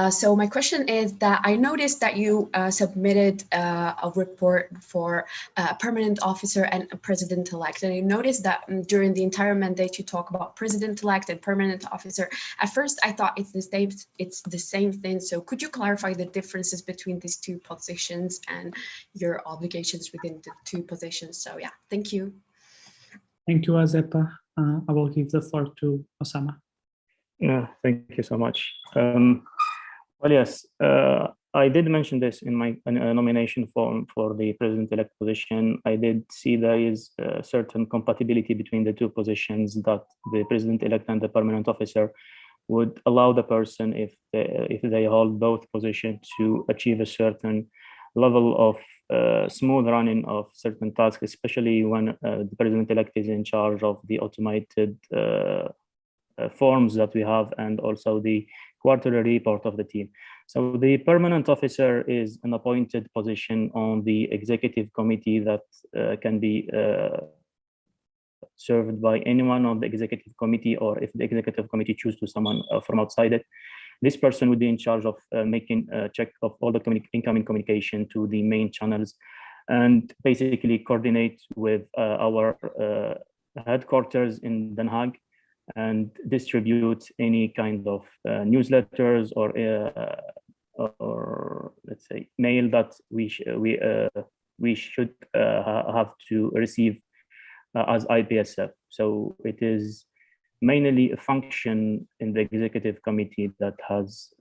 So my question is that I noticed that you submitted a report for permanent officer and a president-elect. And I noticed that during the entire mandate, you talk about president-elect and permanent officer. At first, I thought it's the same thing. So could you clarify the differences between these two positions and your obligations within the two positions? So yeah, thank you. Thank you, Azepa. I will give the floor to Osama. Thank you so much. Well, yes, I did mention this in my nomination form for the president-elect position. I did see there is a certain compatibility between the two positions, that the president-elect and the permanent officer would allow the person, if they hold both positions, to achieve a certain level of smooth running of certain tasks, especially when the president-elect is in charge of the automated forms that we have, and also the quarterly report of the team. So the permanent officer is an appointed position on the executive committee that can be served by anyone on the executive committee, or if the executive committee choose to someone from outside it. This person would be in charge of making a check of all the incoming communication to the main channels, and basically coordinate with our headquarters in Den Haag, and distribute any kind of newsletters or let's say mail that we should have to receive as IPSF. So it is mainly a function in the executive committee that has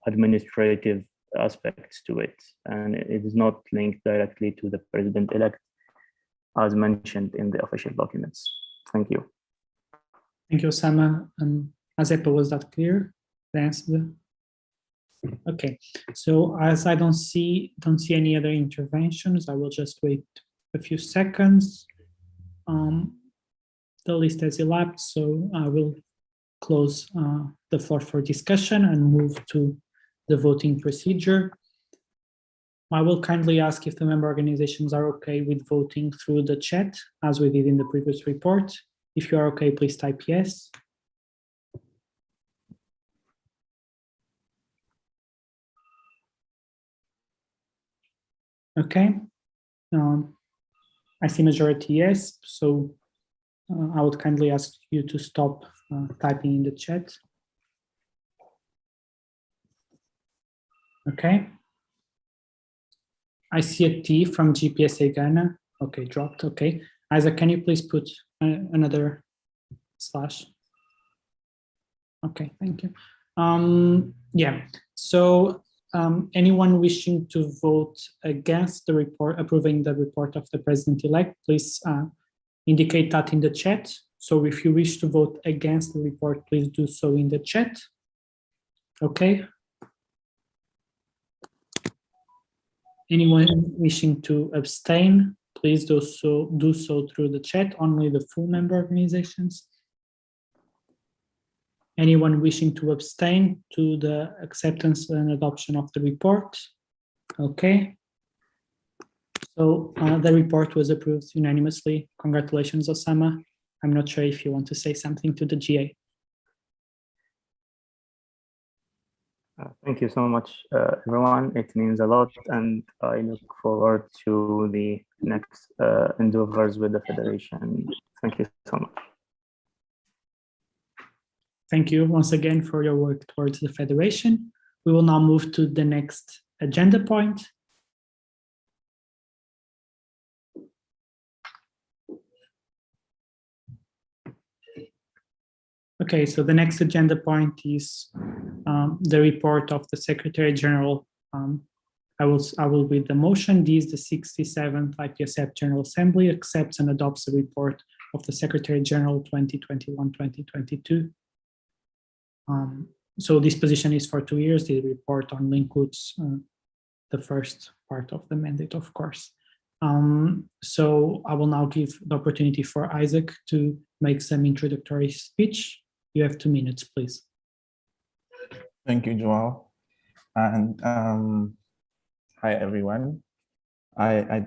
administrative aspects to it, and it is not linked directly to the president-elect as mentioned in the official documents. Thank you. Thank you, Osama. Azepa, was that clear? The answer? Okay, so as I don't see any other interventions, I will just wait a few seconds. The list has elapsed, so I will close the floor for discussion and move to the voting procedure. I will kindly ask if the member organizations are okay with voting through the chat, as we did in the previous report. If you are okay, please type yes. Okay, I see majority yes, so I would kindly ask you to stop typing in the chat. Okay. I see a T from GPSA Ghana. Okay, dropped. Okay. Isaac, can you please put another slash? Okay, thank you. Yeah, so anyone wishing to vote against the report, approving the report of the president-elect, please indicate that in the chat. So if you wish to vote against the report, please do so in the chat. Okay. Anyone wishing to abstain, please do so through the chat, only the full member organizations. Anyone wishing to abstain to the acceptance and adoption of the report? Okay. So the report was approved unanimously. Congratulations, Osama. I'm not sure if you want to say something to the GA. Thank you so much, everyone. It means a lot, and I look forward to the next endeavors with the Federation. Thank you so much. Thank you once again for your work towards the Federation. We will now move to the next agenda point. Okay, so the next agenda point is the report of the Secretary General. I will read the motion. This is the 67th IPSF General Assembly accepts and adopts the report of the Secretary General 2021-2022. So this position is for 2 years. The report only includes the first part of the mandate, of course. So I will now give the opportunity for Isaac to make some introductory speech. You have 2 minutes, please. Thank you, Joao. And hi, everyone. I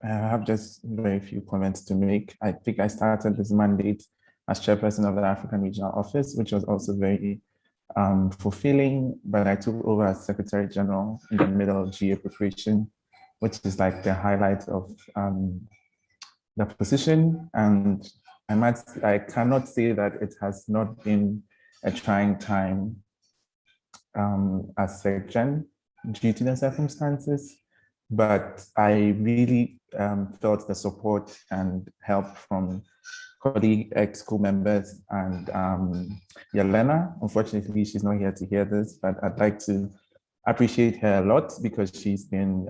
have just very few comments to make. I think I started this mandate as chairperson of the African Regional Office, which was also very fulfilling, but I took over as Secretary General in the middle of GA preparation, which is like the highlight of the position. And I cannot say that it has not been a trying time as SecGen due to the circumstances, but I really felt the support and help from colleague ex-school members and Yelena. Unfortunately, she's not here to hear this, but I'd like to appreciate her a lot because she's been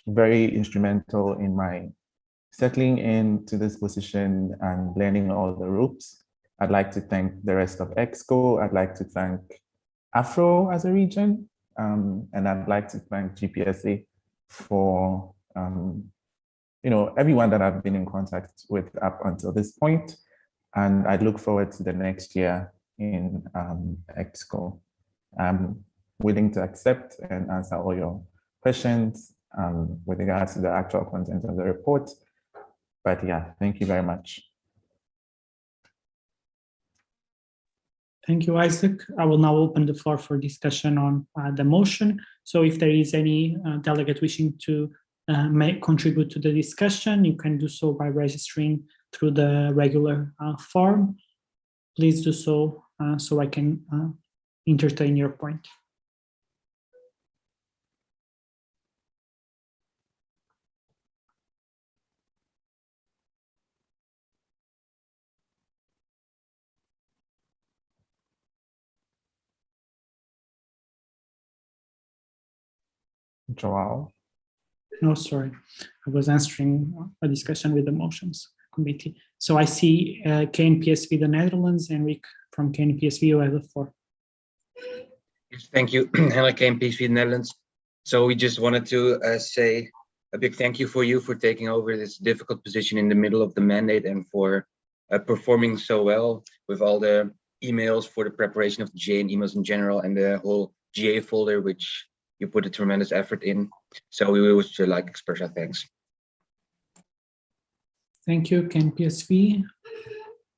very instrumental in my settling into this position and learning all the ropes. I'd like to thank the rest of EXCO. I'd like to thank Afro as a region, and I'd like to thank GPSA for everyone that I've been in contact with up until this point. And I look forward to the next year in EXCO. I'm willing to accept and answer all your questions with regards to the actual content of the report. But yeah, thank you very much. Thank you, Isaac. I will now open the floor for discussion on the motion. So if there is any delegate wishing to contribute to the discussion, you can do so by registering through the regular form. Please do so so I can entertain your point. Joao? No, sorry. I was answering a discussion with the motions committee. So I see KNPSV the Netherlands, Enrique from KNPSV, you have the floor. Yes, thank you, Henrik KNPSV Netherlands. So we just wanted to say a big thank you for taking over this difficult position in the middle of the mandate and for performing so well with all the emails for the preparation of the GA and emails in general and the whole GA folder, which you put a tremendous effort in. So we would like to express our thanks. Thank you, KNPSV.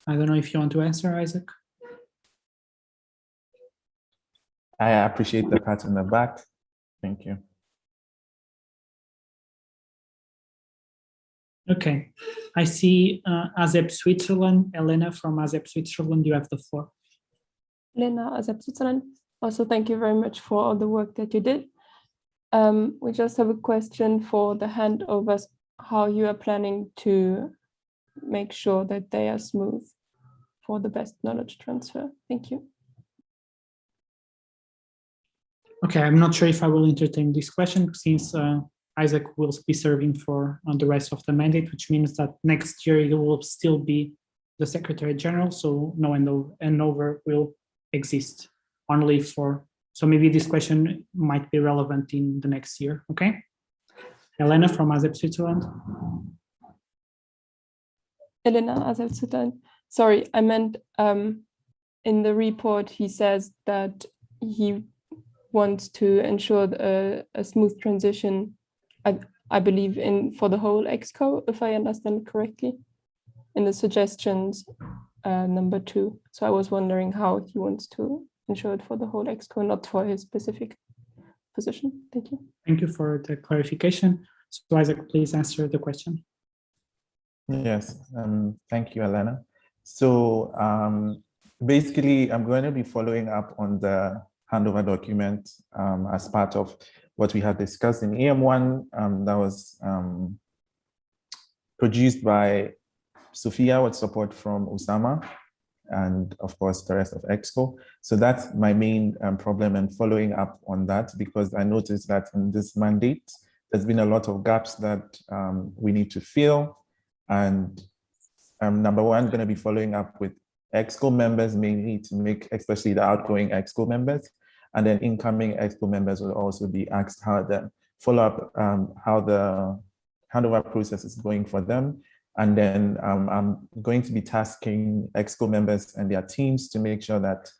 I don't know if you want to answer, Isaac. I appreciate the pat on the back. Thank you. Okay, I see ASEP Switzerland. Elena from ASEP Switzerland, you have the floor. Elena, ASEP Switzerland. Also, thank you very much for all the work that you did. We just have a question for the handovers, how you are planning to make sure that they are smooth for the best knowledge transfer. Thank you. Okay, I'm not sure if I will entertain this question since Isaac will be serving for the rest of the mandate, which means that next year he will still be the Secretary General, so no handover will exist only for, so maybe this question might be relevant in the next year, okay? Elena from ASEP Switzerland. Elena, ASEP Switzerland. Sorry, I meant in the report he says that he wants to ensure a smooth transition, I believe, for the whole EXCO, if I understand correctly, in the suggestions number 2. So I was wondering how he wants to ensure it for the whole EXCO, not for his specific position. Thank you. Thank you for the clarification. So Isaac, please answer the question. Yes, thank you, Elena. So basically, I'm going to be following up on the handover document as part of what we had discussed in EM1 that was produced by Sophia with support from Osama and of course the rest of EXCO. So that's my main problem and following up on that, because I noticed that in this mandate, there's been a lot of gaps that we need to fill. And number one, going to be following up with EXCO members mainly to make, especially the outgoing EXCO members, and then incoming EXCO members will also be asked how the follow-up, how the handover process is going for them. And then I'm going to be tasking EXCO members and their teams to make sure that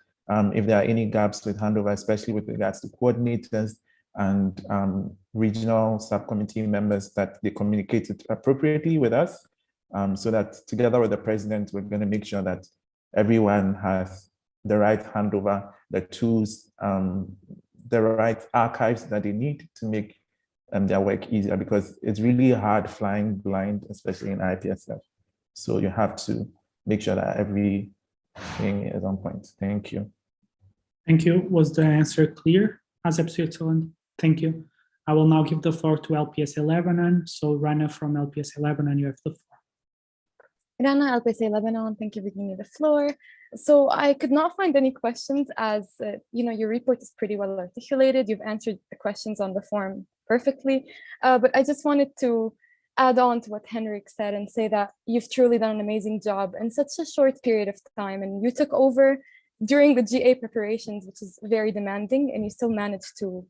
if there are any gaps with handover, especially with regards to coordinators and regional subcommittee members, that they communicated appropriately with us, so that together with the president, we're going to make sure that everyone has the right handover, the tools, the right archives that they need to make their work easier, because it's really hard flying blind, especially in IPSF. So you have to make sure that everything is on point. Thank you. Thank you. Was the answer clear, ASEP Switzerland? Thank you. I will now give the floor to LPSA Lebanon. So Rana from LPSA Lebanon, you have the floor. Rana, LPSA Lebanon, thank you for giving me the floor. So I could not find any questions as, your report is pretty well articulated. You've answered the questions on the form perfectly. But I just wanted to add on to what Henrik said and say that you've truly done an amazing job in such a short period of time. And you took over during the GA preparations, which is very demanding, and you still managed to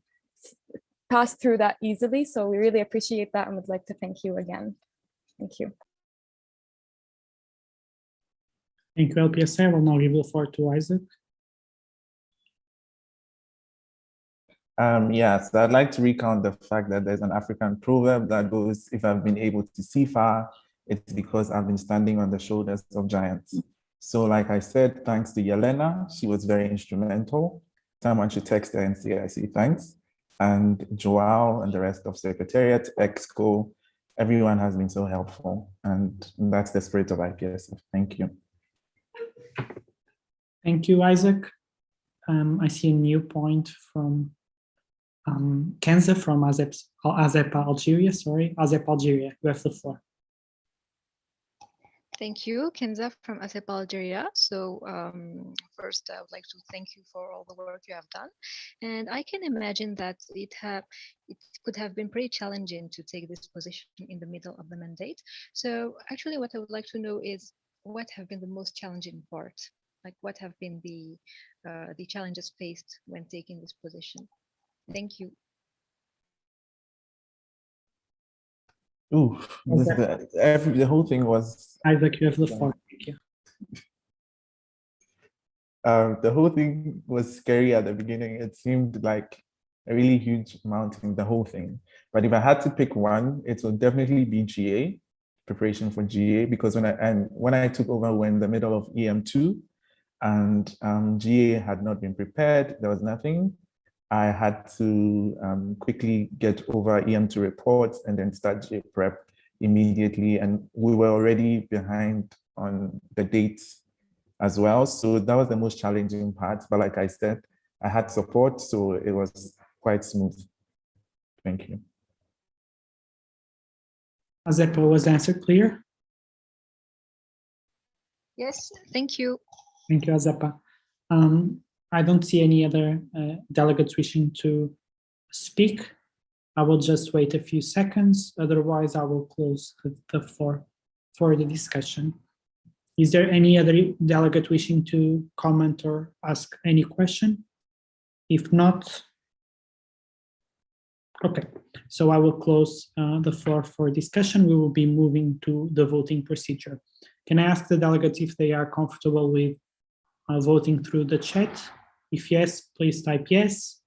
pass through that easily. So we really appreciate that and would like to thank you again. Thank you. Thank you, LPSA. I will now give the floor to Isaac. Yes, I'd like to recount the fact that there's an African proverb that goes, if I've been able to see far, it's because I've been standing on the shoulders of giants. So like I said, thanks to Yelena, she was very instrumental. Someone should text her and say, I see thanks. And Joao and the rest of Secretariat, EXCO, everyone has been so helpful. And that's the spirit of IPSF. Thank you. Thank you, Isaac. I see a new point from Kenza from ASEP Algeria. Sorry, ASEP Algeria. You have the floor. Thank you, Kenza from ASEP Algeria. So first, I would like to thank you for all the work you have done. And I can imagine that it could have been pretty challenging to take this position in the middle of the mandate. So actually what I would like to know is what have been the most challenging part? Like what have been the challenges faced when taking this position? Thank you. Ooh, the whole thing was... Isaac, you have the floor. Thank you. The whole thing was scary at the beginning. It seemed like a really huge mountain, the whole thing. But if I had to pick one, it would definitely be GA, preparation for GA, because when I took over, we're in the middle of EM2, and GA had not been prepared. There was nothing. I had to quickly get over EM2 reports and then start GA prep immediately. And we were already behind on the dates as well. So that was the most challenging part. But like I said, I had support, so it was quite smooth. Thank you. Azepa, was the answer clear? Yes, thank you. Thank you, Azepa. I don't see any other delegates wishing to speak. I will just wait a few seconds. Otherwise, I will close the floor for the discussion. Is there any other delegate wishing to comment or ask any question? If not, okay. So I will close the floor for discussion. We will be moving to the voting procedure. Can I ask the delegates if they are comfortable with voting through the chat? If yes, please type yes.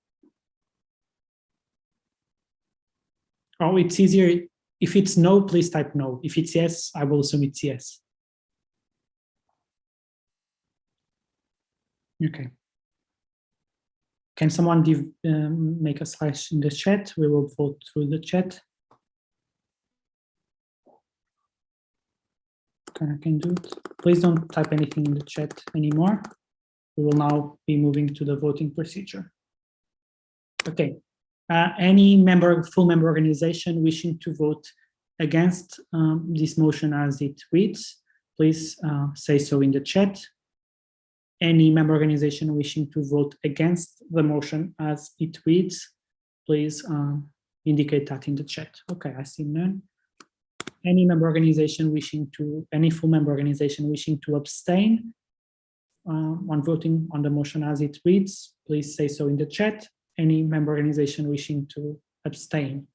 Oh, it's easier. If it's no, please type no. If it's yes, I will assume it's yes. Okay. Can someone make a slash in the chat? We will vote through the chat. Okay, I can do it. Please don't type anything in the chat anymore. We will now be moving to the voting procedure. Okay. Any full member organization wishing to vote against this motion as it reads, please say so in the chat. Any member organization wishing to vote against the motion as it reads, please indicate that in the chat. Okay, I see none. Any member organization any full member organization wishing to abstain on voting on the motion as it reads, please say so in the chat. Any member organization wishing to abstain.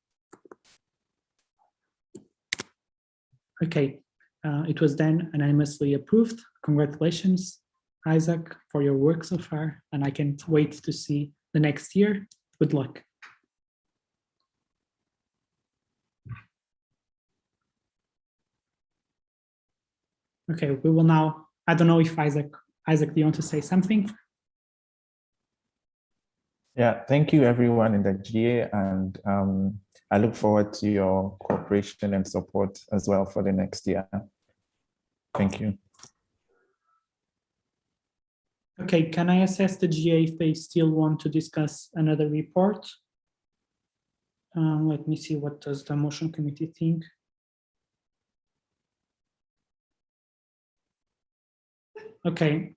Okay, it was then unanimously approved. Congratulations, Isaac, for your work so far, and I can't wait to see the next year. Good luck. Okay, we will now, I don't know if Isaac, do you want to say something? Yeah, thank you everyone in the GA, and I look forward to your cooperation and support as well for the next year. Thank you. Okay, can I assess the GA if they still want to discuss another report? Let me see, what does the motion committee think? Okay,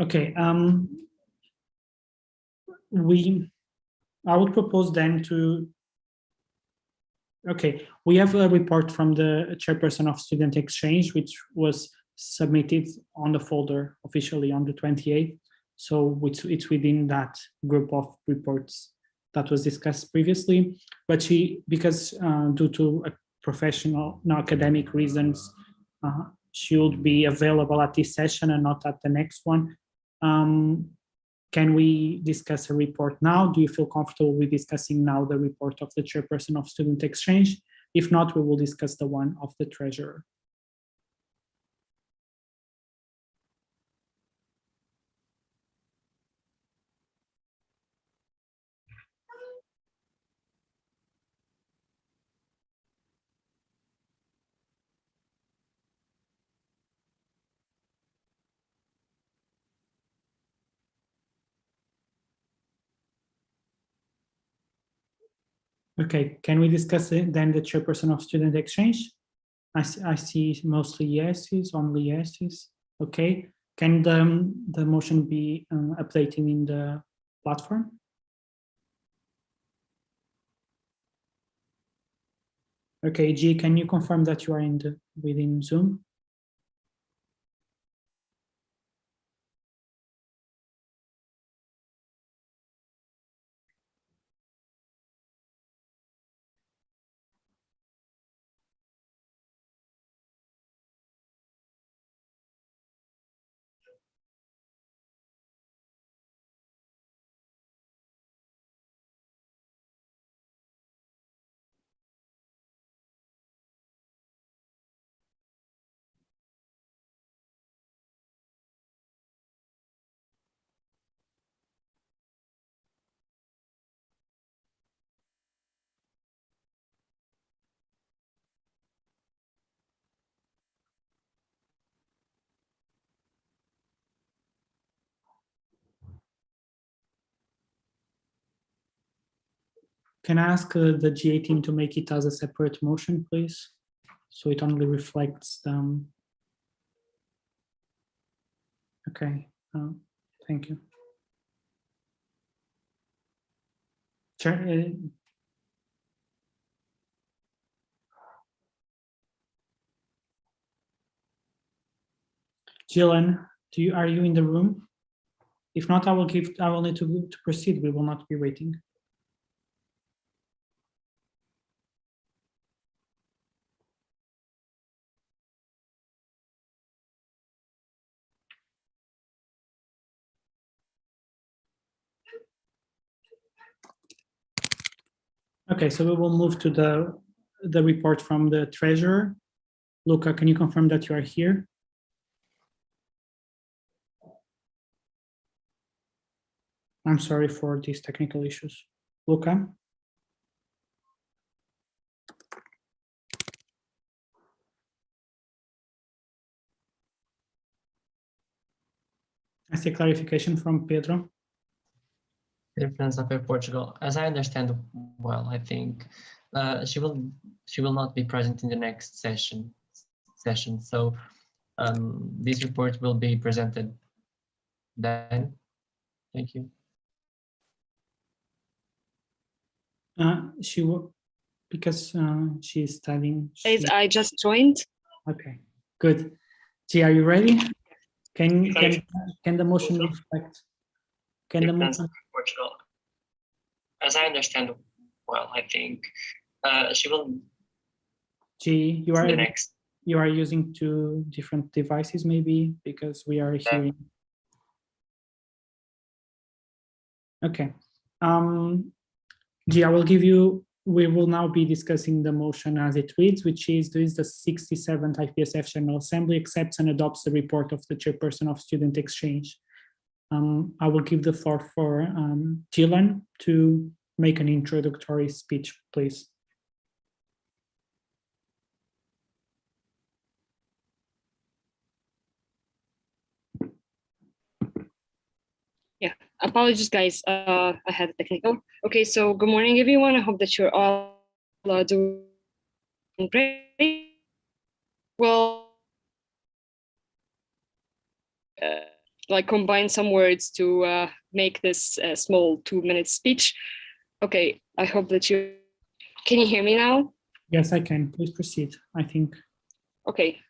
Okay, I would propose then to, okay, we have a report from the chairperson of Student Exchange, which was submitted on the folder officially on the 28th. So it's within that group of reports that was discussed previously, but because due to professional, academic reasons, she would be available at this session and not at the next one. Can we discuss a report now? Do you feel comfortable with discussing now the report of the chairperson of Student Exchange? If not, we will discuss the one of the treasurer. Okay, can we discuss then the chairperson of Student Exchange? I see mostly yeses, only yeses. Okay, can the motion be updating in the platform? Okay, G, can you confirm that you are within Zoom? Can I ask the GA team to make it as a separate motion, please? So it only reflects them. Okay, thank you. Jillian, are you in the room? If not, I will need to proceed. We will not be waiting. Okay, so we will move to the report from the treasurer. Luca, can you confirm that you are here? I'm sorry for these technical issues. Luca? I see clarification from Pedro. Dear friends of Portugal, as I understand well, I think she will not be present in the next session. So this report will be presented then. Thank you. She will, because she's studying. I just joined. Okay, good. G, are you ready? Can the motion reflect? Can the motion? Portugal. As I understand, well, I think she will. G, The next. you are using two different devices, maybe, because we are hearing. Okay. G, I will give you. We will now be discussing the motion as it reads, which is the 67th IPSF General Assembly accepts and adopts the report of the chairperson of Student Exchange. I will give the floor for Gillian to make an introductory speech, please. Yeah, apologies, guys. I had a technical. Okay, so good morning, everyone. I hope that you're all doing great. Well, like combine some words to make this small 2-minute speech. Okay, I hope that you can you hear me now? Yes, I can. Please proceed. I think. Okay.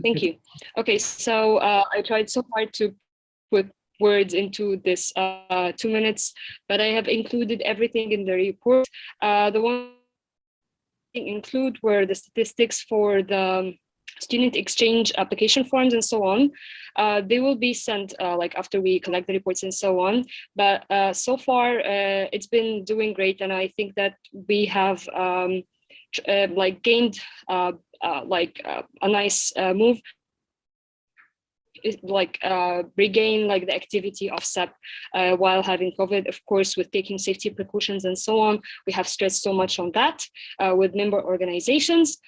Thank you. Okay, so I tried so hard to put words into this 2 minutes, but I have included everything in the report. The one thing include were the statistics for the student exchange application forms and so on. They will be sent like after we collect the reports and so on. But so far, it's been doing great, and I think that we have like gained a nice move. Like regain like the activity of SEP while having COVID, of course, with taking safety precautions and so on. We have stressed so much on that with member organizations.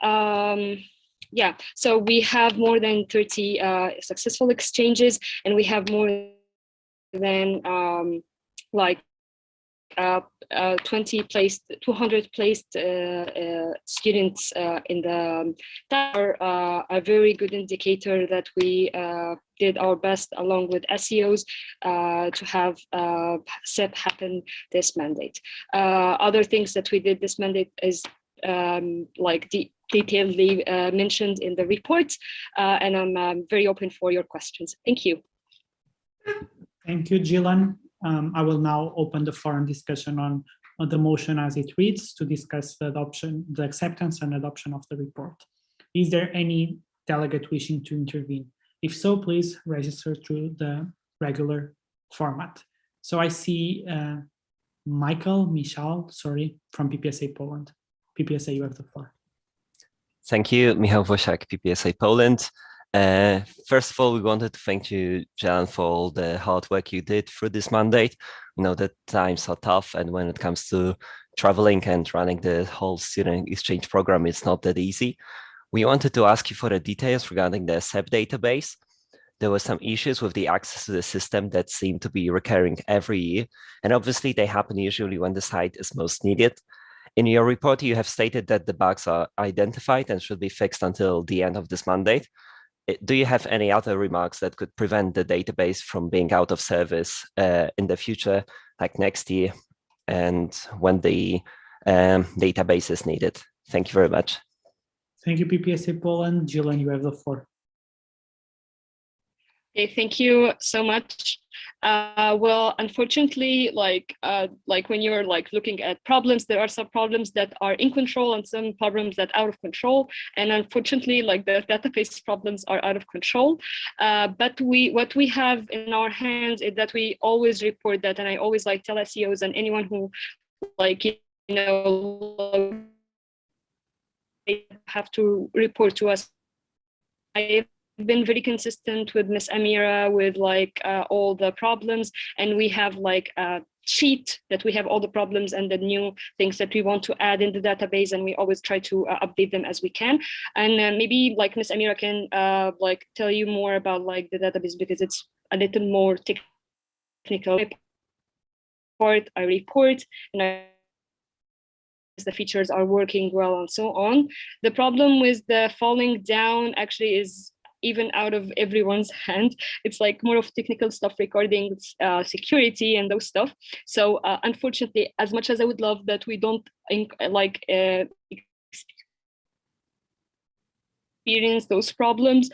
Yeah, so we have more than 30 successful exchanges, and we have more than 200 placed students in the that are a very good indicator that we did our best along with SEOs to have SEP happen this mandate. Other things that we did this mandate is like detailedly mentioned in the report, and I'm very open for your questions. Thank you. Thank you, Gillian. I will now open the floor and discussion on the motion as it reads to discuss the adoption, the acceptance and adoption of the report. Is there any delegate wishing to intervene? If so, please register through the regular format. So I see Michal, sorry, from PPSA Poland. PPSA, you have the floor. Thank you, Michał Wosiak, PPSA Poland. First of all, we wanted to thank you, Jan, for all the hard work you did through this mandate. We know that times are tough, and when it comes to traveling and running the whole student exchange program, it's not that easy. We wanted to ask you for the details regarding the SEP database. There were some issues with the access to the system that seem to be recurring every year, and obviously they happen usually when the site is most needed. In your report, you have stated that the bugs are identified and should be fixed until the end of this mandate. Do you have any other remarks that could prevent the database from being out of service in the future, like next year, and when the database is needed? Thank you very much. Thank you, PPSA Poland. Gillian, you have the floor. Okay, thank you so much. Well, unfortunately, like when you're like looking at problems, there are some problems that are in control and some problems that are out of control. And unfortunately, like the database problems are out of control. But what we have in our hands is that we always report that, and I always like tell SEOs and anyone who like have to report to us. I've been very consistent with Miss Amira with like all the problems, and we have like a sheet that we have all the problems and the new things that we want to add in the database, and we always try to update them as we can. And maybe like Miss Amira can like tell you more about like the database, because it's a little more technical part. I report and the features are working well and so on. The problem with the falling down actually is even out of everyone's hand. It's like more of technical stuff regarding security and those stuff. So unfortunately, as much as I would love that we don't experience those problems,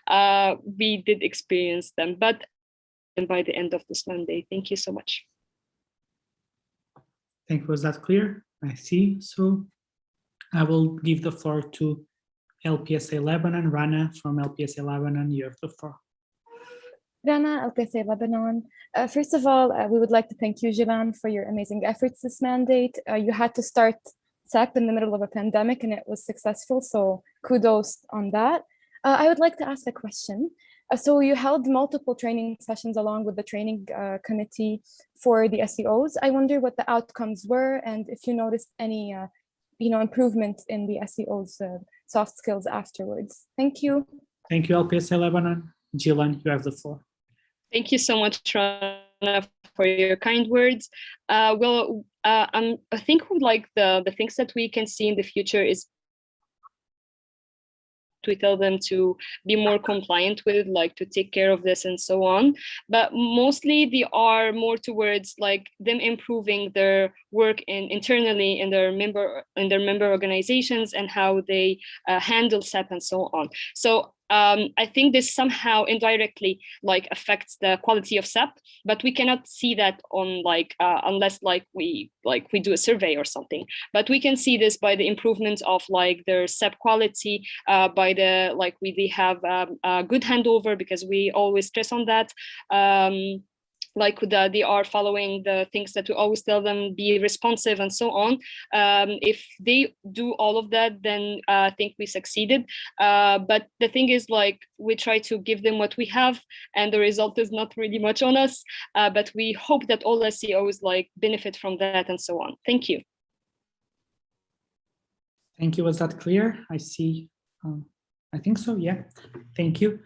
we did experience them, but by the end of this Monday. Thank you so much. Thank you. Was that clear? I see. So I will give the floor to LPSA Lebanon. Rana from LPSA Lebanon, you have the floor. Rana, LPSA Lebanon. First of all, we would like to thank you, Jilan, for your amazing efforts this mandate. You had to start SEP in the middle of a pandemic and it was successful, so kudos on that. I would like to ask a question. So you held multiple training sessions along with the training committee for the SEOs. I wonder what the outcomes were and if you noticed any improvement in the SEOs soft skills afterwards. Thank you. Thank you, LPSA Lebanon. Jilan, you have the floor. Thank you so much, Rana, for your kind words. I think like the things that we can see in the future is we tell them to be more compliant with, like to take care of this and so on. But mostly they are more towards like them improving their work internally in their member organizations and how they handle SEP and so on. So I think this somehow indirectly like affects the quality of SEP, but we cannot see that on like unless we do a survey or something. But we can see this by the improvement of like their SEP quality, by the they have a good handover, because we always stress on that. They are following the things that we always tell them, be responsive and so on. If they do all of that, then I think we succeeded. But the thing is, like, we try to give them what we have, and the result is not really much on us. But we hope that all SEOs like benefit from that and so on. Thank you. Thank you. Was that clear? I see. I think so. Yeah. Thank you.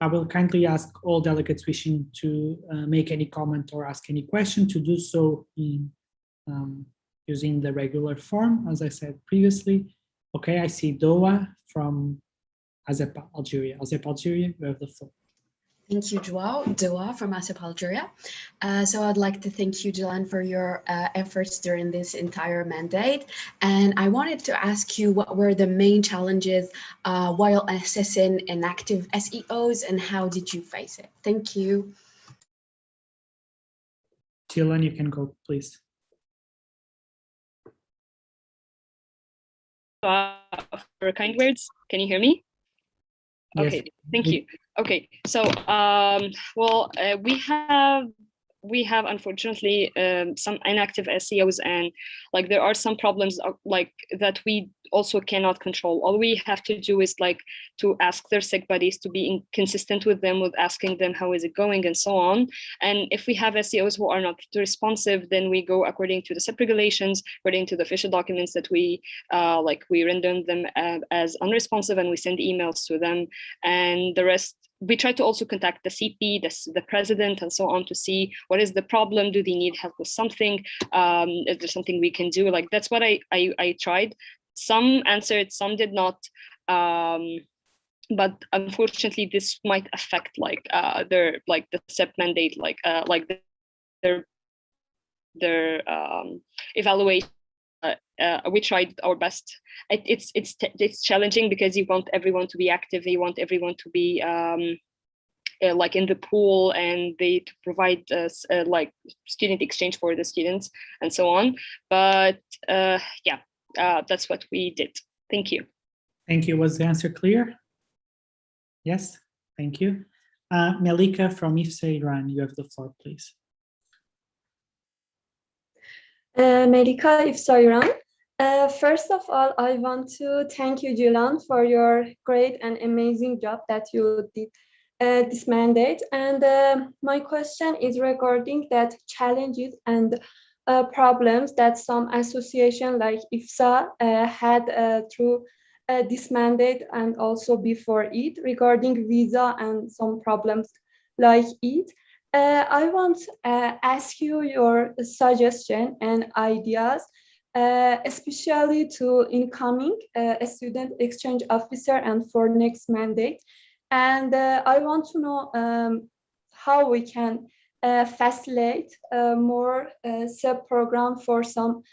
I will kindly ask all delegates wishing to make any comment or ask any question to do so in using the regular form, as I said previously. Okay, I see Doa from ASEP Algeria. ASEP Algeria, you have the floor. Thank you, Joao. Doa from ASEP Algeria. So I'd like to thank you, Jilan, for your efforts during this entire mandate. And I wanted to ask you, what were the main challenges while assessing inactive SEOs, and how did you face it? Thank you. Jilan, you can go, please. For kind words, can you hear me? Yes. Okay, thank you. Okay, so we have unfortunately some inactive SEOs, and like there are some problems like that we also cannot control. All we have to do is like to ask their SIG buddies to be consistent with them, with asking them how is it going and so on. And if we have SEOs who are not responsive, then we go according to the SEP regulations, according to the official documents that we we render them as unresponsive, and we send emails to them. And the rest, we try to also contact the CP, the president, and so on, to see what is the problem. Do they need help with something? Is there something we can do? Like, that's what I tried. Some answered, some did not. But unfortunately, this might affect their the SEP mandate, their evaluation. We tried our best. It's challenging because you want everyone to be active. You want everyone to be like in the pool, and they to provide like student exchange for the students and so on. But yeah, that's what we did. Thank you. Thank you. Was the answer clear? Yes. Thank you. Melika from IPSF Iran, you have the floor, please. Melika, IPSF Iran. First of all, I want to thank you, Jilan, for your great and amazing job that you did this mandate. And my question is regarding that challenges and problems that some association like IPSA had through this mandate and also before it, regarding visa and some problems like it. I want to ask you your suggestion and ideas especially to incoming student exchange officer and for next mandate. And I want to know how we can facilitate more sub-program for some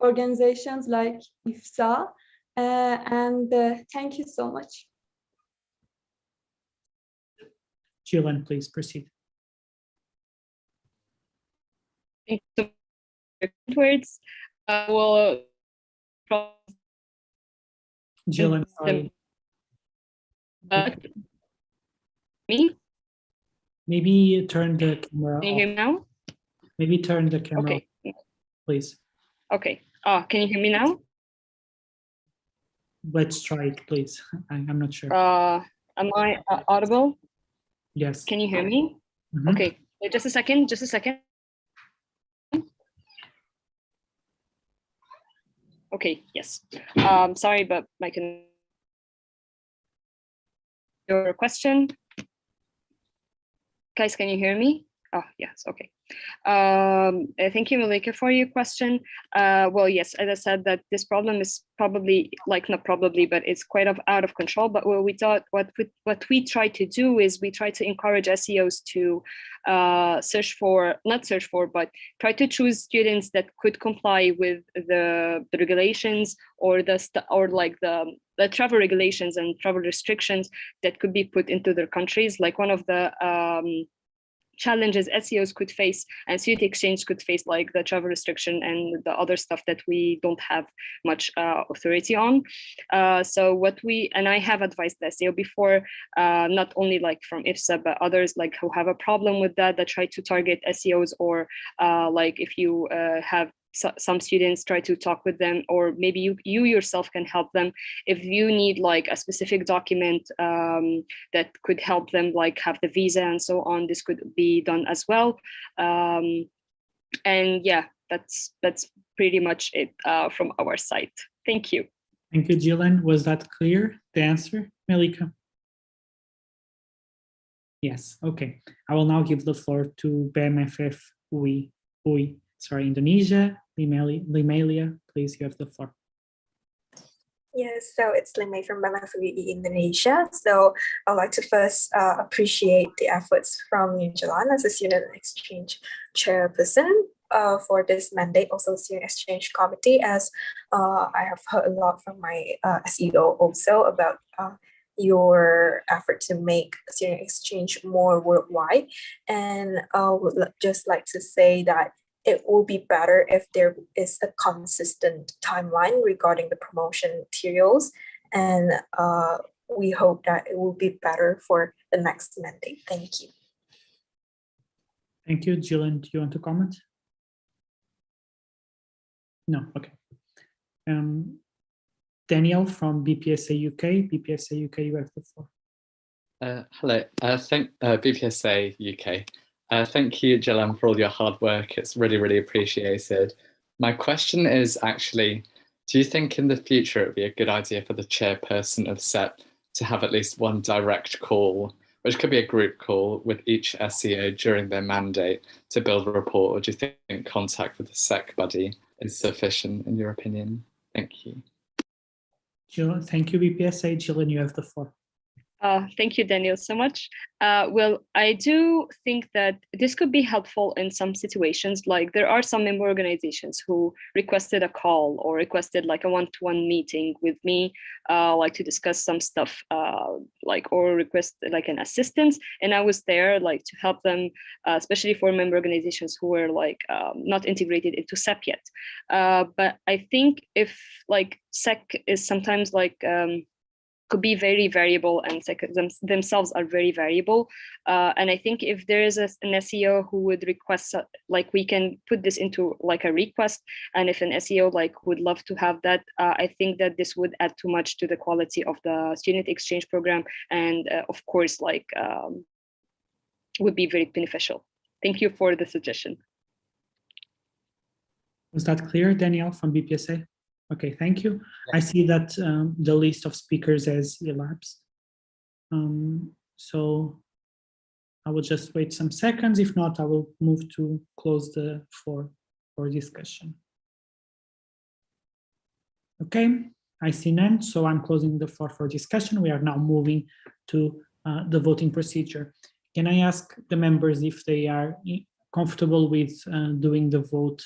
organizations like IFSA. And thank you so much. Jillian, please proceed. Thank you for your words. Well, Jillian, sorry. Me? Maybe turn the camera Can you off. hear me now? Maybe turn the camera Okay. off, please. Okay. Can you hear me now? Let's try it, please. I'm not sure. Am I audible? Yes. Can you hear me? Mm-hmm. Okay. Just a second. Just a second. Okay. Yes. Sorry, but your question. Guys, can you hear me? Oh, yes. Okay. Thank you, Malika, for your question. Well, yes, as I said, that this problem is probably, like, not probably, but it's quite out of control. But what we thought, what we try to do is we try to encourage SEOs to but try to choose students that could comply with the regulations or the travel regulations and travel restrictions that could be put into their countries. Like one of the challenges SEOs could face and student exchange could face, like the travel restriction and the other stuff that we don't have much authority on. So what I have advised the SEO before, not only like from IPSA, but others like who have a problem with that try to target SEOs, or like if you have some students, try to talk with them, or maybe you yourself can help them if you need like a specific document that could help them like have the visa and so on. This could be done as well. And yeah, that's pretty much it from our side. Thank you. Thank you, Jillian. Was that clear, the answer, Malika? Yes, okay. I will now give the floor to BMFF UI, Indonesia. Limelia, please, you have the floor. Yes, so it's Limei from BMFUI Indonesia. So I'd like to first appreciate the efforts from you, Jalan, as a student exchange chairperson for this mandate, also student exchange committee, as I have heard a lot from my SEO also about your effort to make student exchange more worldwide. And I would just like to say that it will be better if there is a consistent timeline regarding the promotion materials. And we hope that it will be better for the next mandate. Thank you. Thank you. Jillian, do you want to comment? No, okay. Daniel from BPSA UK. BPSA UK, you have the floor. Hello, thank BPSA UK. Thank you, Jalan, for all your hard work. It's really, really appreciated. My question is actually, do you think in the future it would be a good idea for the chairperson of SEP to have at least one direct call, which could be a group call with each SEO during their mandate to build a report? Or do you think contact with the SEC buddy is sufficient in your opinion? Thank you. Jillian, thank you, BPSA. Jillian, you have the floor. Thank you, Daniel, so much. Well, I do think that this could be helpful in some situations. Like there are some member organizations who requested a call or requested like a one-to-one meeting with me, like to discuss some stuff, or request like an assistance. And I was there like to help them, especially for member organizations who were like not integrated into SEP yet. But I think if like SEC is sometimes like, could be very variable, and themselves are very variable. And I think if there is an SEO who would request, like we can put this into like a request, and if an SEO like would love to have that, I think that this would add too much to the quality of the student exchange program, and of course like would be very beneficial. Thank you for the suggestion. Was that clear, Danielle from BPSA? Okay, thank you. I see that the list of speakers has elapsed. So I will just wait some seconds. If not, I will move to close the floor for discussion. Okay, I see none, so I'm closing the floor for discussion. We are now moving to the voting procedure. Can I ask the members if they are comfortable with doing the vote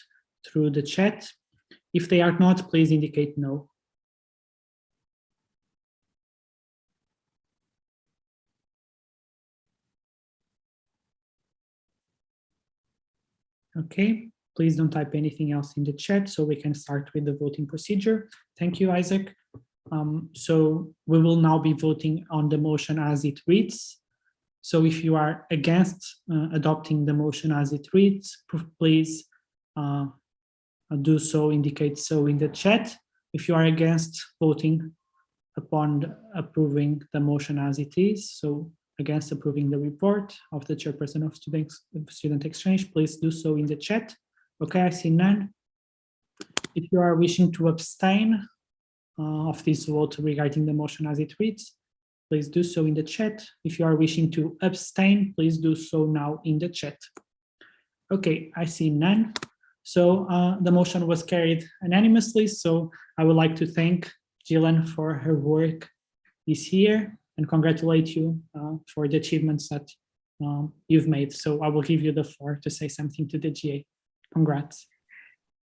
through the chat? If they are not, please indicate no. Okay, please don't type anything else in the chat so we can start with the voting procedure. Thank you, Isaac. So we will now be voting on the motion as it reads. So if you are against adopting the motion as it reads, please do so, indicate so in the chat. If you are against voting upon approving the motion as it is, so against approving the report of the chairperson of student exchange, please do so in the chat. Okay, I see none. If you are wishing to abstain of this vote regarding the motion as it reads, please do so in the chat. If you are wishing to abstain, please do so now in the chat. Okay, I see none. So the motion was carried unanimously. So I would like to thank Gillian for her work this year and congratulate you for the achievements that you've made. So I will give you the floor to say something to the GA. Congrats.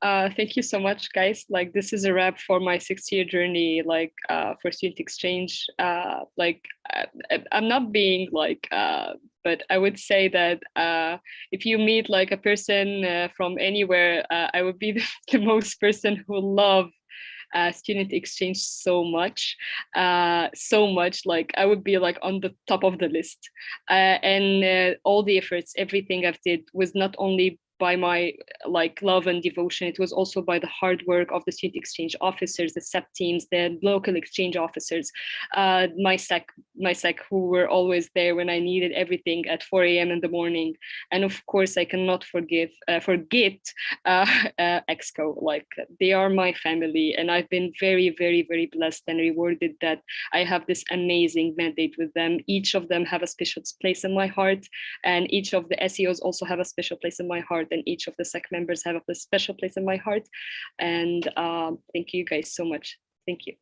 Thank you so much, guys. Like, this is a wrap for my 6-year journey, like for student exchange. I'm not being like, but I would say that if you meet like a person from anywhere, I would be the most person who love student exchange so much, like I would be like on the top of the list. And all the efforts, everything I've did was not only by my like love and devotion, it was also by the hard work of the student exchange officers, the SEP teams, the local exchange officers, my sec who were always there when I needed everything at 4 a.m. in the morning. And of course, I cannot forget EXCO. Like, they are my family, and I've been very, very, very blessed and rewarded that I have this amazing mandate with them. Each of them have a special place in my heart, and each of the SEOs also have a special place in my heart, and each of the SEC members have a special place in my heart. And thank you guys so much. Thank you.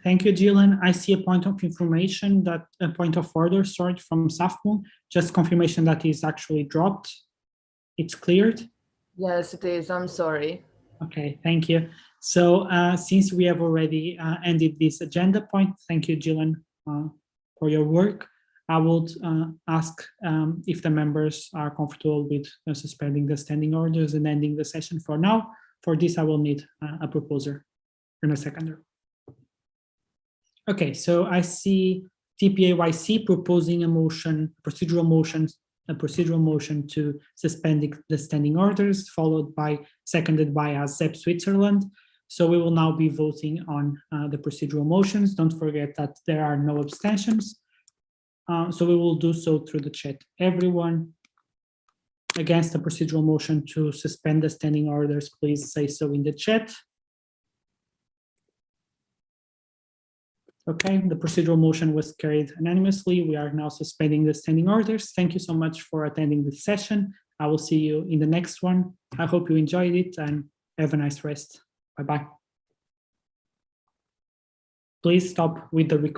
Thank you, Gillian. I see a point of information, that a point of order, sorry, from Safmo. Just confirmation that is actually dropped. It's cleared. Yes, it is. I'm sorry. Okay, thank you. So since we have already ended this agenda point, thank you, Gillian, for your work. I would ask if the members are comfortable with suspending the standing orders and ending the session for now. For this, I will need a proposer in a second. Okay, so I see TPAYC proposing a motion, procedural motion to suspend the standing orders, followed by, seconded by ASEP Switzerland. So we will now be voting on the procedural motions. Don't forget that there are no abstentions. So we will do so through the chat. Everyone against the procedural motion to suspend the standing orders, please say so in the chat. Okay, the procedural motion was carried unanimously. We are now suspending the standing orders. Thank you so much for attending this session. I will see you in the next one. I hope you enjoyed it and have a nice rest. Bye-bye. Please stop with the recording.